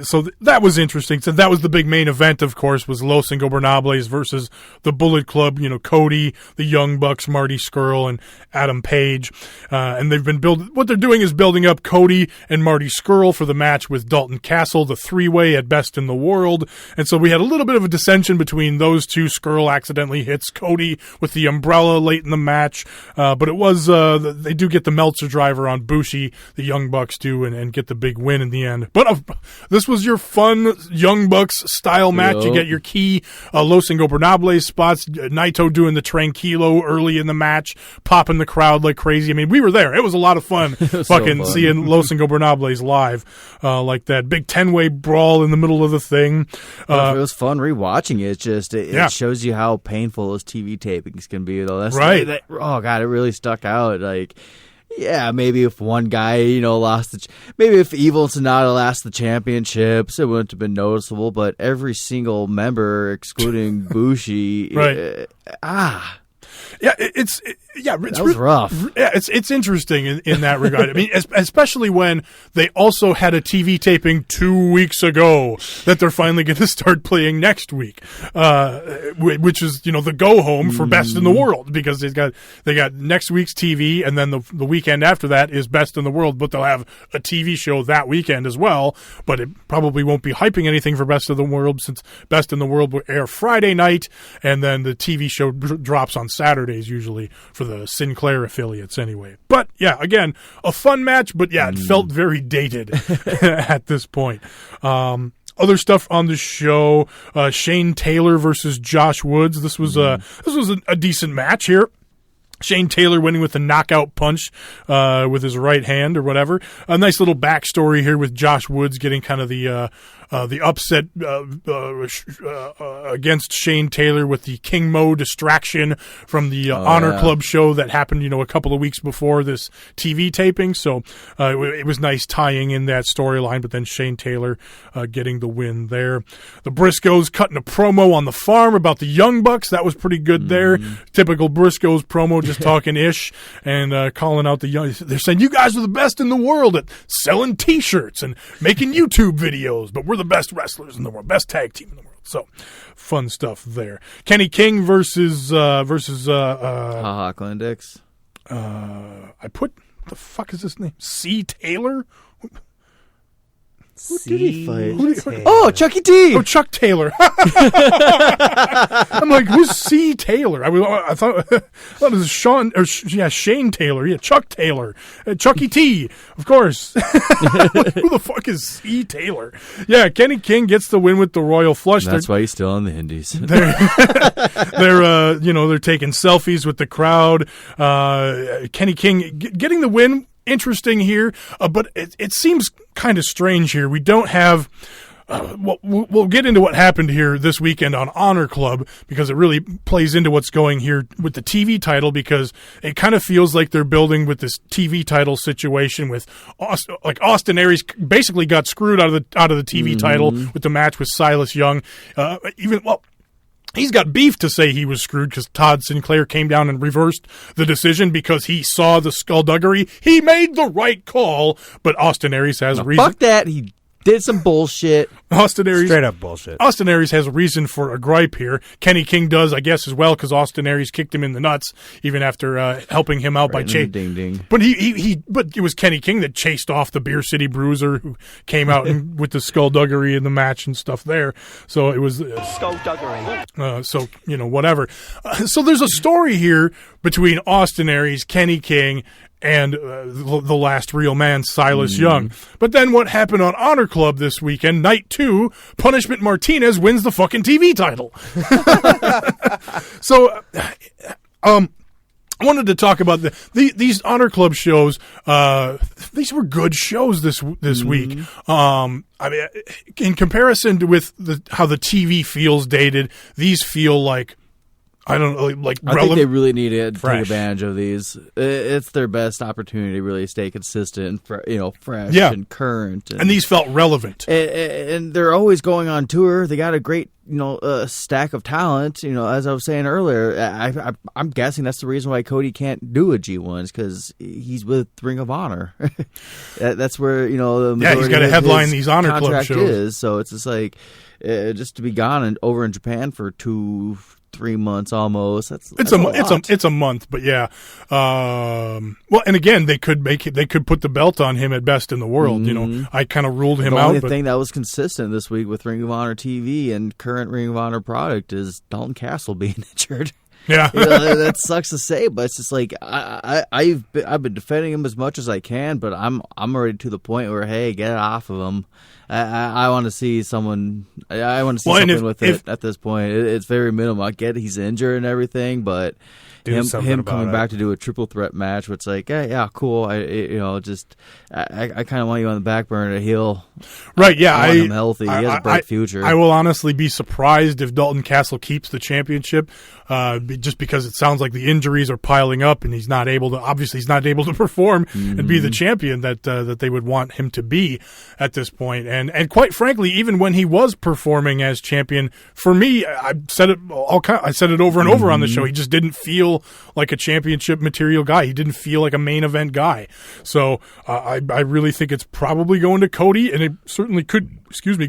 Speaker 4: so that was interesting. So that was the big main event, of course, was Los Ingobernables versus the Bullet Club. Cody, the Young Bucks, Marty Scurll, and Adam Page. And they've been what they're doing is building up Cody and Marty Scurll for the match with Dalton Castle, the three-way at Best in the World. And so we had a little bit of a dissension between those two. Scurll accidentally hits Cody with the umbrella late in the match. But it was, they do get the Meltzer driver on Bushi, the Young Bucks do, and get the big win in the end. But this was your fun Young Bucks style match. You get your key Los Ingobernables spots. Naito doing the Tranquilo early in the match, popping the crowd like crazy. I mean, we were there. It was a lot of fun seeing Los Ingobernables live like that. Big 10-way brawl in the middle of the thing.
Speaker 5: It was fun rewatching it. It shows you how painful those TV tapings can be, though. That's
Speaker 4: right.
Speaker 5: Oh, God, it really stuck out. Like, yeah, maybe if one guy, lost maybe if Evil and Sonata lost the championships, it wouldn't have been noticeable. But every single member, excluding Bushi,
Speaker 4: right? Yeah, it's
Speaker 5: rough.
Speaker 4: Yeah, it's interesting in that regard. I mean, especially when they also had a TV taping 2 weeks ago that they're finally going to start playing next week, which is the go home for Best in the World, because they got next week's TV, and then the weekend after that is Best in the World, but they'll have a TV show that weekend as well. But it probably won't be hyping anything for Best of the World, since Best in the World will air Friday night, and then the TV show drops on Saturdays usually for the Sinclair affiliates anyway. But yeah, again, a fun match, but yeah, it felt very dated at this point. Other stuff on the show, Shane Taylor versus Josh Woods. This was a decent match here. Shane Taylor winning with a knockout punch with his right hand or whatever. A nice little backstory here with Josh Woods getting kind of the upset against Shane Taylor with the King Mo distraction from the Honor Club show that happened, a couple of weeks before this TV taping. So it was nice tying in that storyline, but then Shane Taylor getting the win there. The Briscoes cutting a promo on the farm about the Young Bucks. That was pretty good there. Typical Briscoes promo, just talking ish and calling out the Young. They're saying, you guys are the best in the world at selling T-shirts and making YouTube videos, but we're the best wrestlers in the world, best tag team in the world. So fun stuff there. Kenny King versus
Speaker 5: Glendix.
Speaker 4: I put, the fuck is his name? C. Taylor?
Speaker 5: Who did he fight? Oh, Chucky T.
Speaker 4: Oh, Chuck Taylor. I'm like, who's C. Taylor? I thought it was Shane Taylor. Yeah, Chuck Tayller. Chucky T, of course. Who the fuck is C. Taylor? Yeah, Kenny King gets the win with the Royal Flush.
Speaker 5: That's why he's still on the Indies.
Speaker 4: They're taking selfies with the crowd. Kenny King getting the win. Interesting here, but it seems kind of strange here. We don't have. We'll get into what happened here this weekend on Honor Club, because it really plays into what's going here with the TV title, because it kind of feels like they're building with this TV title situation with Austin Aries basically got screwed out of the TV title with the match with Silas Young. He's got beef to say he was screwed because Todd Sinclair came down and reversed the decision because he saw the skullduggery. He made the right call, but Austin Aries has reason.
Speaker 5: Fuck that. He did some bullshit.
Speaker 4: Austin Aries,
Speaker 6: Straight up bullshit.
Speaker 4: Austin Aries has reason for a gripe here. Kenny King does, I guess, as well, because Austin Aries kicked him in the nuts even after helping him out by chasing.
Speaker 5: Ding ding.
Speaker 4: But but it was Kenny King that chased off the Beer City Bruiser, who came out with the skullduggery in the match and stuff there. So it was skullduggery. So whatever. So there's a story here between Austin Aries, Kenny King, and the last real man, Silas Young. But then what happened on Honor Club this weekend, night 2, Punishment Martinez wins the fucking TV title. So, I wanted to talk about these Honor Club shows. These were good shows this week. I mean, in comparison with how the TV feels dated, these feel like, I don't know, like
Speaker 5: I
Speaker 4: relevant.
Speaker 5: think they really need to
Speaker 4: fresh.
Speaker 5: take advantage of these. It's their best opportunity to really stay consistent, fresh and current.
Speaker 4: And these felt relevant.
Speaker 5: And they're always going on tour. They got a great, stack of talent. As I was saying earlier, I'm guessing that's the reason why Cody can't do a G1 because he's with Ring of Honor. That's where the majority
Speaker 4: he's got to headline these Honor Club
Speaker 5: contract
Speaker 4: shows.
Speaker 5: is. So it's just like just to be gone and over in Japan for 2-3 months almost. It's
Speaker 4: a month, but yeah. Well, and again, they could put the belt on him at Best in the World. I kind of ruled him out.
Speaker 5: The only thing that was consistent this week with Ring of Honor TV and current Ring of Honor product is Dalton Castle being injured.
Speaker 4: Yeah,
Speaker 5: that sucks to say, but it's just like I've been defending him as much as I can, but I'm already to the point where hey, get it off of him. I want to see someone. I want to see something with it at this point. It's very minimal. I get he's injured and everything, but him coming back to do a triple threat match, it's like, yeah, cool. I kind of want you on the back burner to heal.
Speaker 4: Right? Yeah,
Speaker 5: I want him healthy. He has a bright future.
Speaker 4: I will honestly be surprised if Dalton Castle keeps the championship, just because it sounds like the injuries are piling up, and he's not able to perform and be the champion that they would want him to be at this point. And quite frankly, even when he was performing as champion, for me, I said it over and over on the show. He just didn't feel like a championship material guy. He didn't feel like a main event guy. So I really think it's probably going to Cody, and it certainly could,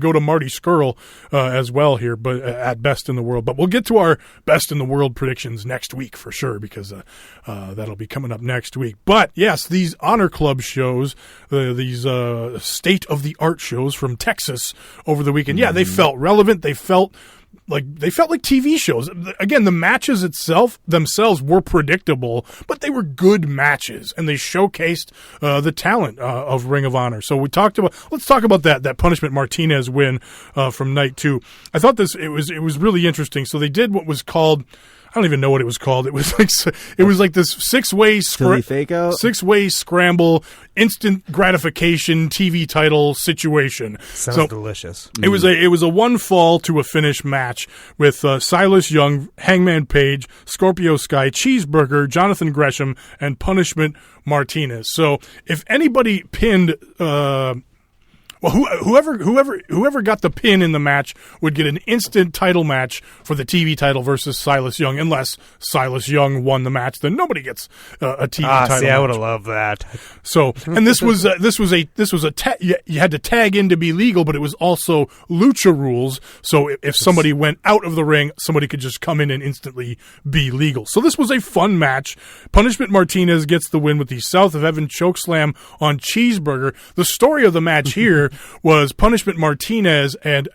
Speaker 4: go to Marty Scurll as well here, but at Best in the World. But we'll get to our Best in the World predictions next week for sure, because that'll be coming up next week. But yes, these Honor Club shows, these state-of-the-art shows from Texas over the weekend, they felt relevant. They felt like TV shows. Again, the matches themselves were predictable, but they were good matches, and they showcased the talent of Ring of Honor. So let's talk about that Punishment Martinez win from night 2. I thought it was really interesting. So they did what was called, I don't even know what it was called. It was like this six-way scramble, instant gratification TV title situation.
Speaker 6: Sounds delicious.
Speaker 4: It was a one fall to a finish match with Silas Young, Hangman Page, Scorpio Sky, Cheeseburger, Jonathan Gresham, and Punishment Martinez. So if anybody pinned. Whoever got the pin in the match would get an instant title match for the TV title versus Silas Young. Unless Silas Young won the match, then nobody gets a TV title.
Speaker 6: See, I would have loved that.
Speaker 4: So, and this was you had to tag in to be legal, but it was also lucha rules. So if somebody went out of the ring, somebody could just come in and instantly be legal. So this was a fun match. Punishment Martinez gets the win with the South of Heaven chokeslam on Cheeseburger. The story of the match here was Punishment Martinez and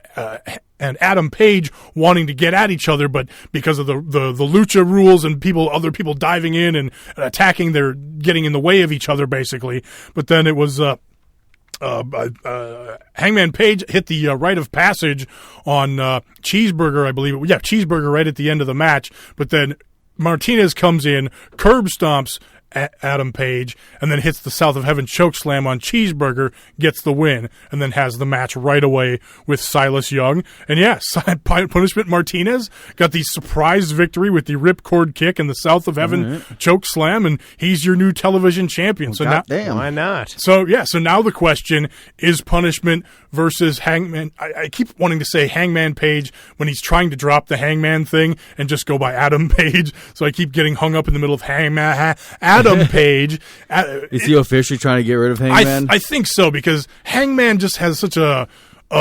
Speaker 4: Adam Page wanting to get at each other, but because of the lucha rules and other people diving in and attacking, they're getting in the way of each other basically. But then it was Hangman Page hit the rite of passage on Cheeseburger, I believe. Yeah, Cheeseburger right at the end of the match. But then Martinez comes in, curb stomps Adam Page, and then hits the South of Heaven chokeslam on Cheeseburger, gets the win, and then has the match right away with Silas Young. And yes, Punishment Martinez got the surprise victory with the ripcord kick and the South of Heaven chokeslam, and he's your new television champion. So now,
Speaker 6: why not?
Speaker 4: So now the question is Punishment versus Hangman. I keep wanting to say Hangman Page when he's trying to drop the Hangman thing and just go by Adam Page. So I keep getting hung up in the middle of Hangman. Adam Page.
Speaker 5: Is he officially trying to get rid of Hangman?
Speaker 4: I think so, because Hangman just has such a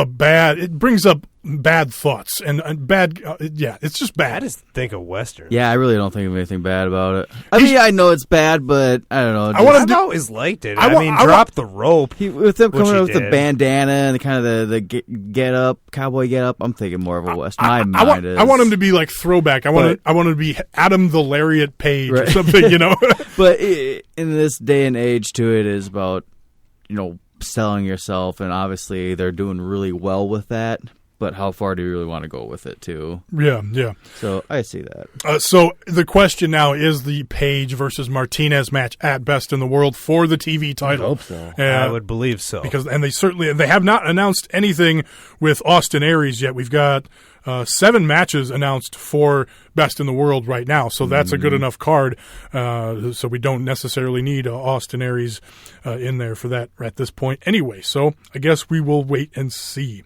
Speaker 4: bad. It brings up bad thoughts and bad. It's just bad.
Speaker 6: I just think of Western.
Speaker 5: Yeah, I really don't think of anything bad about it. I mean, I know it's bad, but I don't know.
Speaker 6: I've always liked it. I mean, drop the rope.
Speaker 5: With him coming up with the bandana and the kind of the get up, cowboy get up, I'm thinking more of a West. I
Speaker 4: want him to be like throwback. I want him to be Adam the Lariat Page or something,
Speaker 5: But in this day and age, too, it is about, selling yourself, and obviously they're doing really well with that. But how far do you really want to go with it, too?
Speaker 4: Yeah.
Speaker 5: So I see that.
Speaker 4: So the question now is the Page versus Martinez match at Best in the World for the TV title.
Speaker 5: I hope so.
Speaker 6: I would believe so.
Speaker 4: They have not announced anything with Austin Aries yet. We've got 7 matches announced for Best in the World right now, so that's a good enough card. So we don't necessarily need Austin Aries in there for that at this point anyway. So I guess we will wait and see.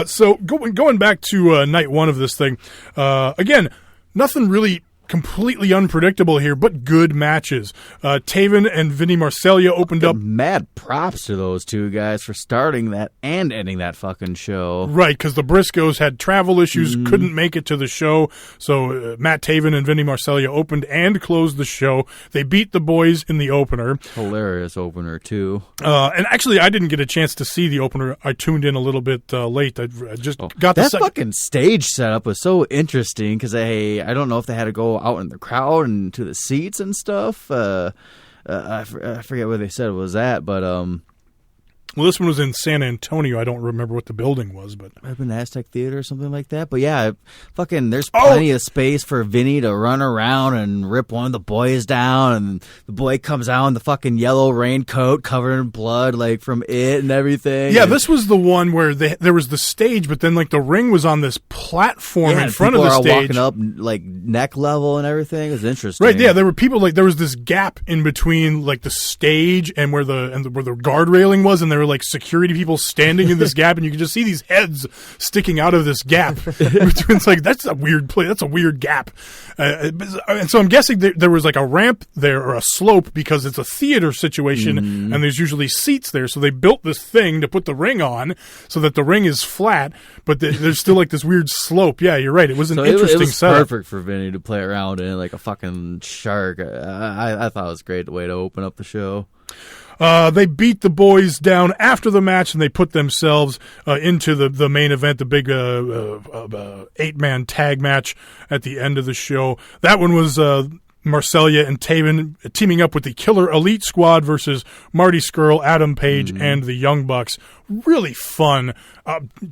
Speaker 4: So going back to night 1 of this thing, again, nothing really completely unpredictable here, but good matches. Taven and Vinny Marseglia opened up.
Speaker 5: Mad props to those two guys for starting that and ending that fucking show.
Speaker 4: Right, because the Briscoes had travel issues, couldn't make it to the show. So Matt Taven and Vinny Marseglia opened and closed the show. They beat the boys in the opener.
Speaker 5: Hilarious opener, too.
Speaker 4: And actually, I didn't get a chance to see the opener. I tuned in a little bit late. I just got the
Speaker 5: that fucking stage setup was so interesting because I don't know if they had to go out in the crowd and to the seats and stuff. I forget where they said it was at, but
Speaker 4: well, this one was in San Antonio. I don't remember what the building was, but
Speaker 5: might have been the Aztec Theater or something like that. But yeah, there's plenty of space for Vinny to run around and rip one of the boys down, and the boy comes out in the fucking yellow raincoat covered in blood, like from it and everything.
Speaker 4: Yeah, this was the one where there was the stage, but then like the ring was on this platform in front of the stage.
Speaker 5: People are walking up like neck level and everything. It was interesting.
Speaker 4: Right? Yeah, there were people there was this gap in between like the stage and where the guard railing was, and there were like security people standing in this gap, and you could just see these heads sticking out of this gap. It's like, that's a weird play. That's a weird gap. And so I'm guessing there was like a ramp there or a slope because it's a theater situation, and there's usually seats there. So they built this thing to put the ring on so that the ring is flat, but there's still like this weird slope. Yeah, you're right. It was an interesting
Speaker 5: it was
Speaker 4: setup.
Speaker 5: Perfect for Vinny to play around in like a fucking shark. I thought it was a great way to open up the show.
Speaker 4: They beat the boys down after the match, and they put themselves into the main event, the big 8-man tag match at the end of the show. That one was Marseglia and Taven teaming up with the Killer Elite Squad versus Marty Scurll, Adam Page, and the Young Bucks. Really fun.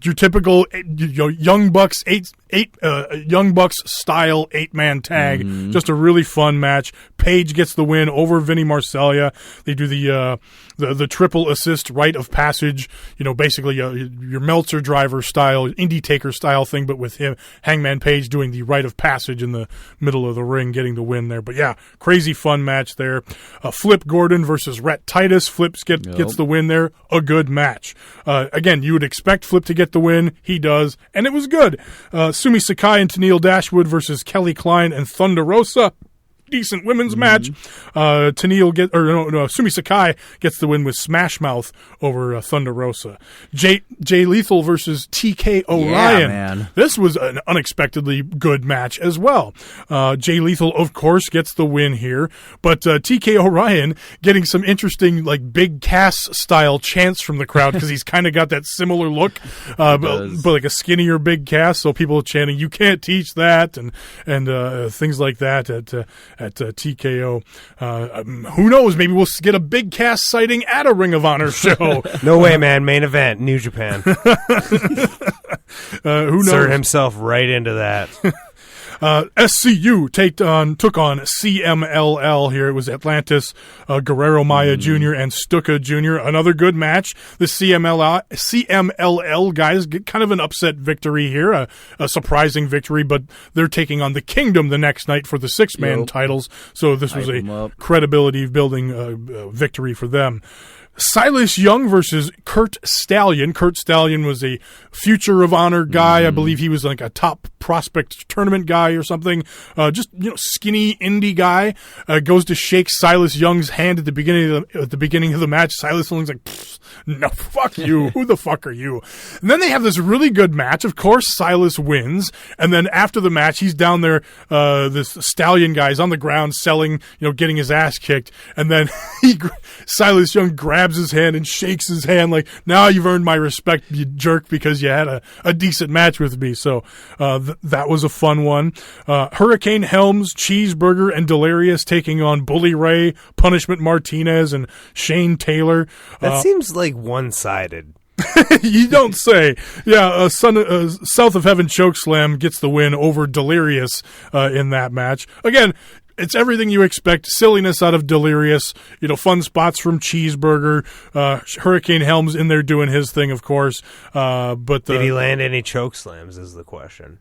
Speaker 4: Your typical Young Bucks Young Bucks style 8-man tag. Just a really fun match. Page gets the win over Vinny Marseglia. They do the triple assist rite of passage. Basically your Meltzer driver style, Indie Taker style thing, but with him, Hangman Page doing the rite of passage in the middle of the ring, getting the win there. But yeah, crazy fun match there. Flip Gordon versus Rhett Titus. Flip gets the win there. A good match. Again, you would expect Flip to get the win. He does, and it was good. Sumi Sakai and Tennille Dashwood versus Kelly Klein and Thunder Rosa. Decent women's match. Sumi Sakai gets the win with Smash Mouth over Thunder Rosa. Jay Lethal versus TK O'Ryan.
Speaker 5: Yeah, man.
Speaker 4: This was an unexpectedly good match as well. Jay Lethal, of course, gets the win here, but TK O'Ryan getting some interesting like Big Cass style chants from the crowd because he's kind of got that similar look, but like a skinnier Big Cass. So people are chanting, "You can't teach that," and things like that at TKO. Who knows? Maybe we'll get a Big Cass sighting at a Ring of Honor show.
Speaker 6: No way, man. Main event, New Japan.
Speaker 4: Who knows?
Speaker 6: Insert himself right into that.
Speaker 4: SCU took on CMLL here. It was Atlantis, Guerrero Maya Jr. and Stuka Jr. Another good match. The CMLL guys get kind of an upset victory here, a surprising victory, but they're taking on the Kingdom the next night for the 6-man titles. So this was a credibility building victory for them. Silas Young versus Kurt Stallion. Kurt Stallion was a Future of Honor guy. I believe he was like a top prospect tournament guy or something. Just skinny indie guy. Goes to shake Silas Young's hand at the beginning of the match. Silas Young's like, no, fuck you. Who the fuck are you? And then they have this really good match. Of course, Silas wins. And then after the match, he's down there. This Stallion guy's on the ground selling, getting his ass kicked. And then Silas Young grabs his hand and shakes his hand like, now you've earned my respect, you jerk, because you had a decent match with me. So that was a fun one. Hurricane Helms, Cheeseburger, and Delirious taking on Bully Ray, Punishment Martinez, and Shane Taylor.
Speaker 6: That seems like one-sided.
Speaker 4: You don't say. Yeah, South of Heaven Chokeslam gets the win over Delirious in that match. Again, it's everything you expect. Silliness out of Delirious. Fun spots from Cheeseburger. Hurricane Helms in there doing his thing, of course. But
Speaker 6: did he land any choke slams is the question.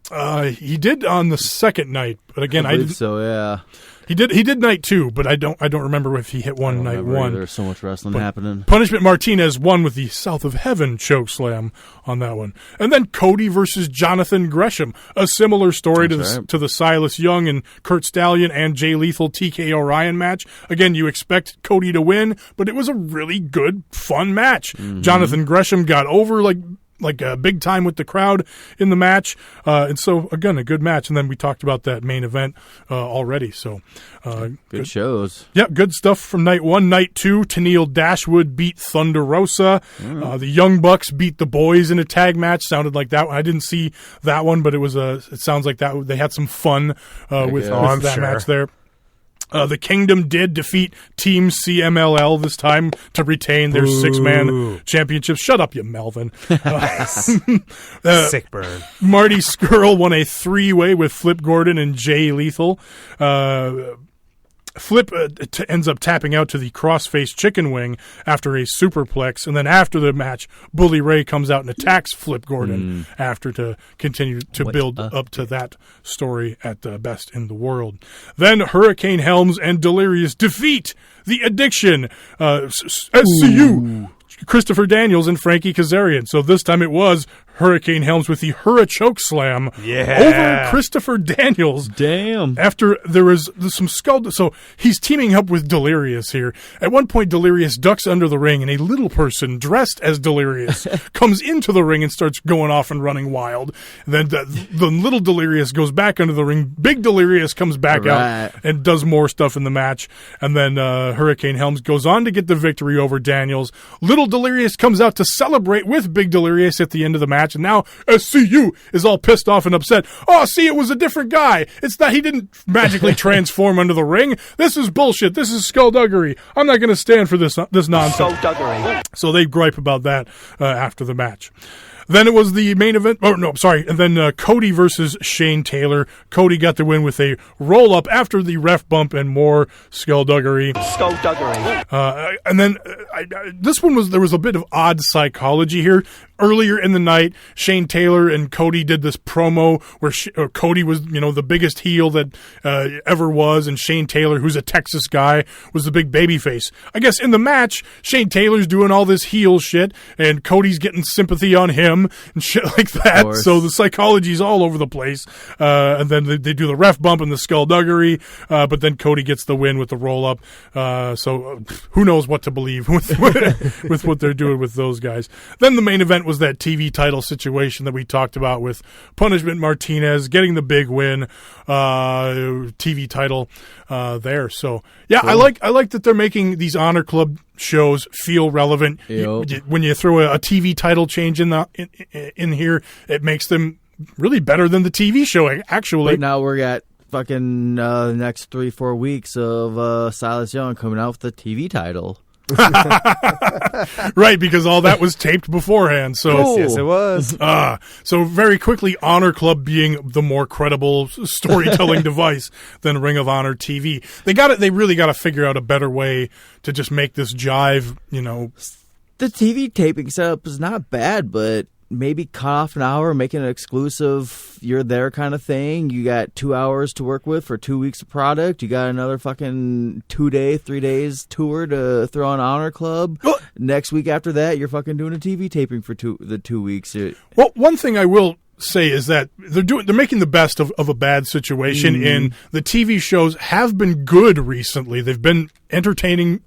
Speaker 4: He did on the second night. But again, I didn't.
Speaker 5: So, yeah.
Speaker 4: He did night 2, but I don't remember if he hit one night 1.
Speaker 5: There's so much wrestling happening.
Speaker 4: Punishment Martinez won with the South of Heaven choke slam on that one. And then Cody versus Jonathan Gresham, a similar story to the Silas Young and Kurt Stallion and Jay Lethal TK Orion match. Again, you expect Cody to win, but it was a really good, fun match. Mm-hmm. Jonathan Gresham got over like a big time with the crowd in the match. And so, again, a good match. And then we talked about that main event already. So
Speaker 5: good shows.
Speaker 4: Yeah, good stuff from night 1. Night 2, Tennille Dashwood beat Thunder Rosa. The Young Bucks beat the Boys in a tag match. Sounded like that one. I didn't see that one, but it sounds like that they had some fun with that match there. The Kingdom did defeat Team CMLL this time to retain their 6-man championship. Shut up, you Melvin.
Speaker 6: Sick burn.
Speaker 4: Marty Scurll won a 3-way with Flip Gordon and Jay Lethal. Flip ends up tapping out to the crossface chicken wing after a superplex, and then after the match, Bully Ray comes out and attacks Flip Gordon after to continue to build up to that story at Best in the World. Then Hurricane Helms and Delirious defeat the Addiction, SCU, Christopher Daniels and Frankie Kazarian. So this time it was Hurricane Helms with the Hurra Choke Slam over Christopher Daniels.
Speaker 5: Damn.
Speaker 4: After there's some skull. So he's teaming up with Delirious here. At one point, Delirious ducks under the ring, and a little person dressed as Delirious comes into the ring and starts going off and running wild. And then the little Delirious goes back under the ring. Big Delirious comes back out and does more stuff in the match. And then Hurricane Helms goes on to get the victory over Daniels. Little Delirious comes out to celebrate with Big Delirious at the end of the match. And now SCU is all pissed off and upset. Oh, see, it was a different guy. It's not, he didn't magically transform under the ring. This is bullshit. This is skullduggery. I'm not going to stand for this nonsense. Skullduggery. So they gripe about that after the match. Then it was the main event. Oh, no, sorry. And then Cody versus Shane Taylor. Cody got the win with a roll-up after the ref bump and more skullduggery. And then this one there was a bit of odd psychology here. Earlier in the night, Shane Taylor and Cody did this promo where Cody was, the biggest heel that ever was, and Shane Taylor, who's a Texas guy, was the big babyface. I guess in the match, Shane Taylor's doing all this heel shit, and Cody's getting sympathy on him and shit like that. So the psychology's all over the place. And then they do the ref bump and the skullduggery, but then Cody gets the win with the roll-up. So who knows what to believe with what they're doing with those guys. Then the main event was that TV title situation that we talked about with Punishment Martinez getting the big win, TV title there. So yeah, cool. I like that they're making these Honor Club shows feel relevant. When you throw a TV title change in here, it makes them really better than the TV show. Actually,
Speaker 5: right now we're at fucking next 3-4 weeks of Silas Young coming out with the TV title.
Speaker 4: Right, because all that was taped beforehand. So
Speaker 6: yes, it was.
Speaker 4: So very quickly, Honor Club being the more credible storytelling device than Ring of Honor TV. They really got to figure out a better way to just make this jive.
Speaker 5: The TV taping setup is not bad, but maybe cut off an hour, make it an exclusive, you're there kind of thing. You got 2 hours to work with for 2 weeks of product. You got another fucking 3 days tour to throw on Honor Club. Next week after that, you're fucking doing a TV taping for 2 weeks.
Speaker 4: Well, one thing I will say is that they're making the best of a bad situation, and the TV shows have been good recently. They've been entertaining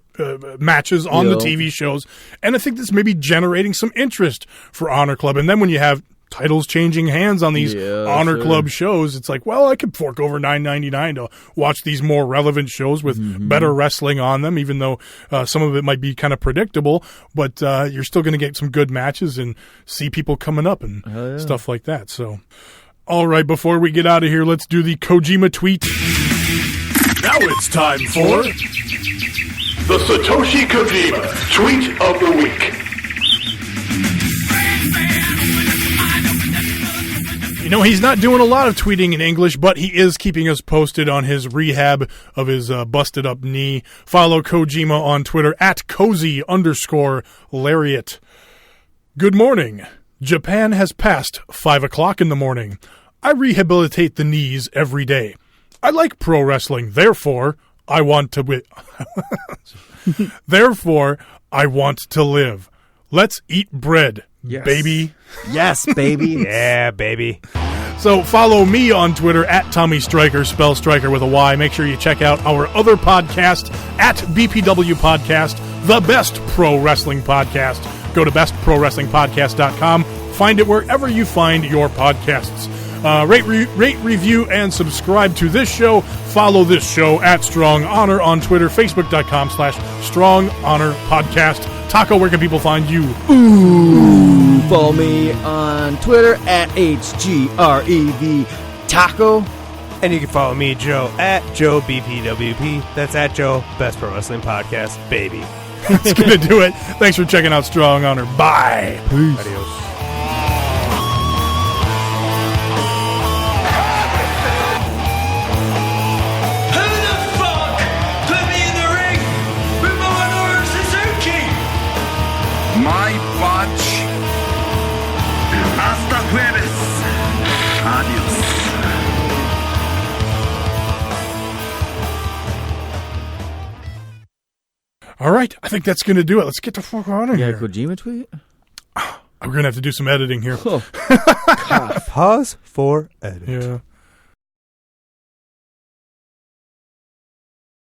Speaker 4: matches on the TV shows, and I think this may be generating some interest for Honor Club. And then when you have titles changing hands on these Honor Club shows, it's like, well, I could fork over $9.99 to watch these more relevant shows with better wrestling on them, even though some of it might be kind of predictable, but you're still going to get some good matches and see people coming up and stuff like that. So, all right, before we get out of here, let's do the Kojima tweet.
Speaker 3: Now it's time for the Satoshi Kojima Tweet of the Week.
Speaker 4: You know, he's not doing a lot of tweeting in English, but he is keeping us posted on his rehab of his busted up knee. Follow Kojima on Twitter at cozy_lariat. Good morning. Japan has passed 5 o'clock in the morning. I rehabilitate the knees every day. I like pro wrestling, therefore I want to therefore I want to live. Let's eat bread, baby.
Speaker 5: Yes, baby.
Speaker 6: Yeah, baby.
Speaker 4: So follow me on Twitter at Tommy Stryker, spell Stryker with a Y. Make sure you check out our other podcast at BPW Podcast, the best pro wrestling podcast. Go to bestprowrestlingpodcast.com. Find it wherever you find your podcasts. Rate, review, and subscribe to this show. Follow this show at Strong Honor on Twitter, Facebook.com/Strong Honor Podcast. Taco, where can people find you?
Speaker 5: Follow me on Twitter at HGREV Taco.
Speaker 6: And you can follow me, Joe, at JoeBPWP. That's at Joe, Best Pro Wrestling Podcast, baby.
Speaker 4: That's going to do it. Thanks for checking out Strong Honor. Bye.
Speaker 5: Peace.
Speaker 6: Adios.
Speaker 3: My botch. Hasta jueves. Adios.
Speaker 4: All right. I think that's going to do it. Let's get the fuck out of
Speaker 5: Yeah,
Speaker 4: here.
Speaker 5: Kojima tweet?
Speaker 4: We're going to have to do some editing here.
Speaker 5: Oh.
Speaker 6: Pause for edit.
Speaker 4: Yeah.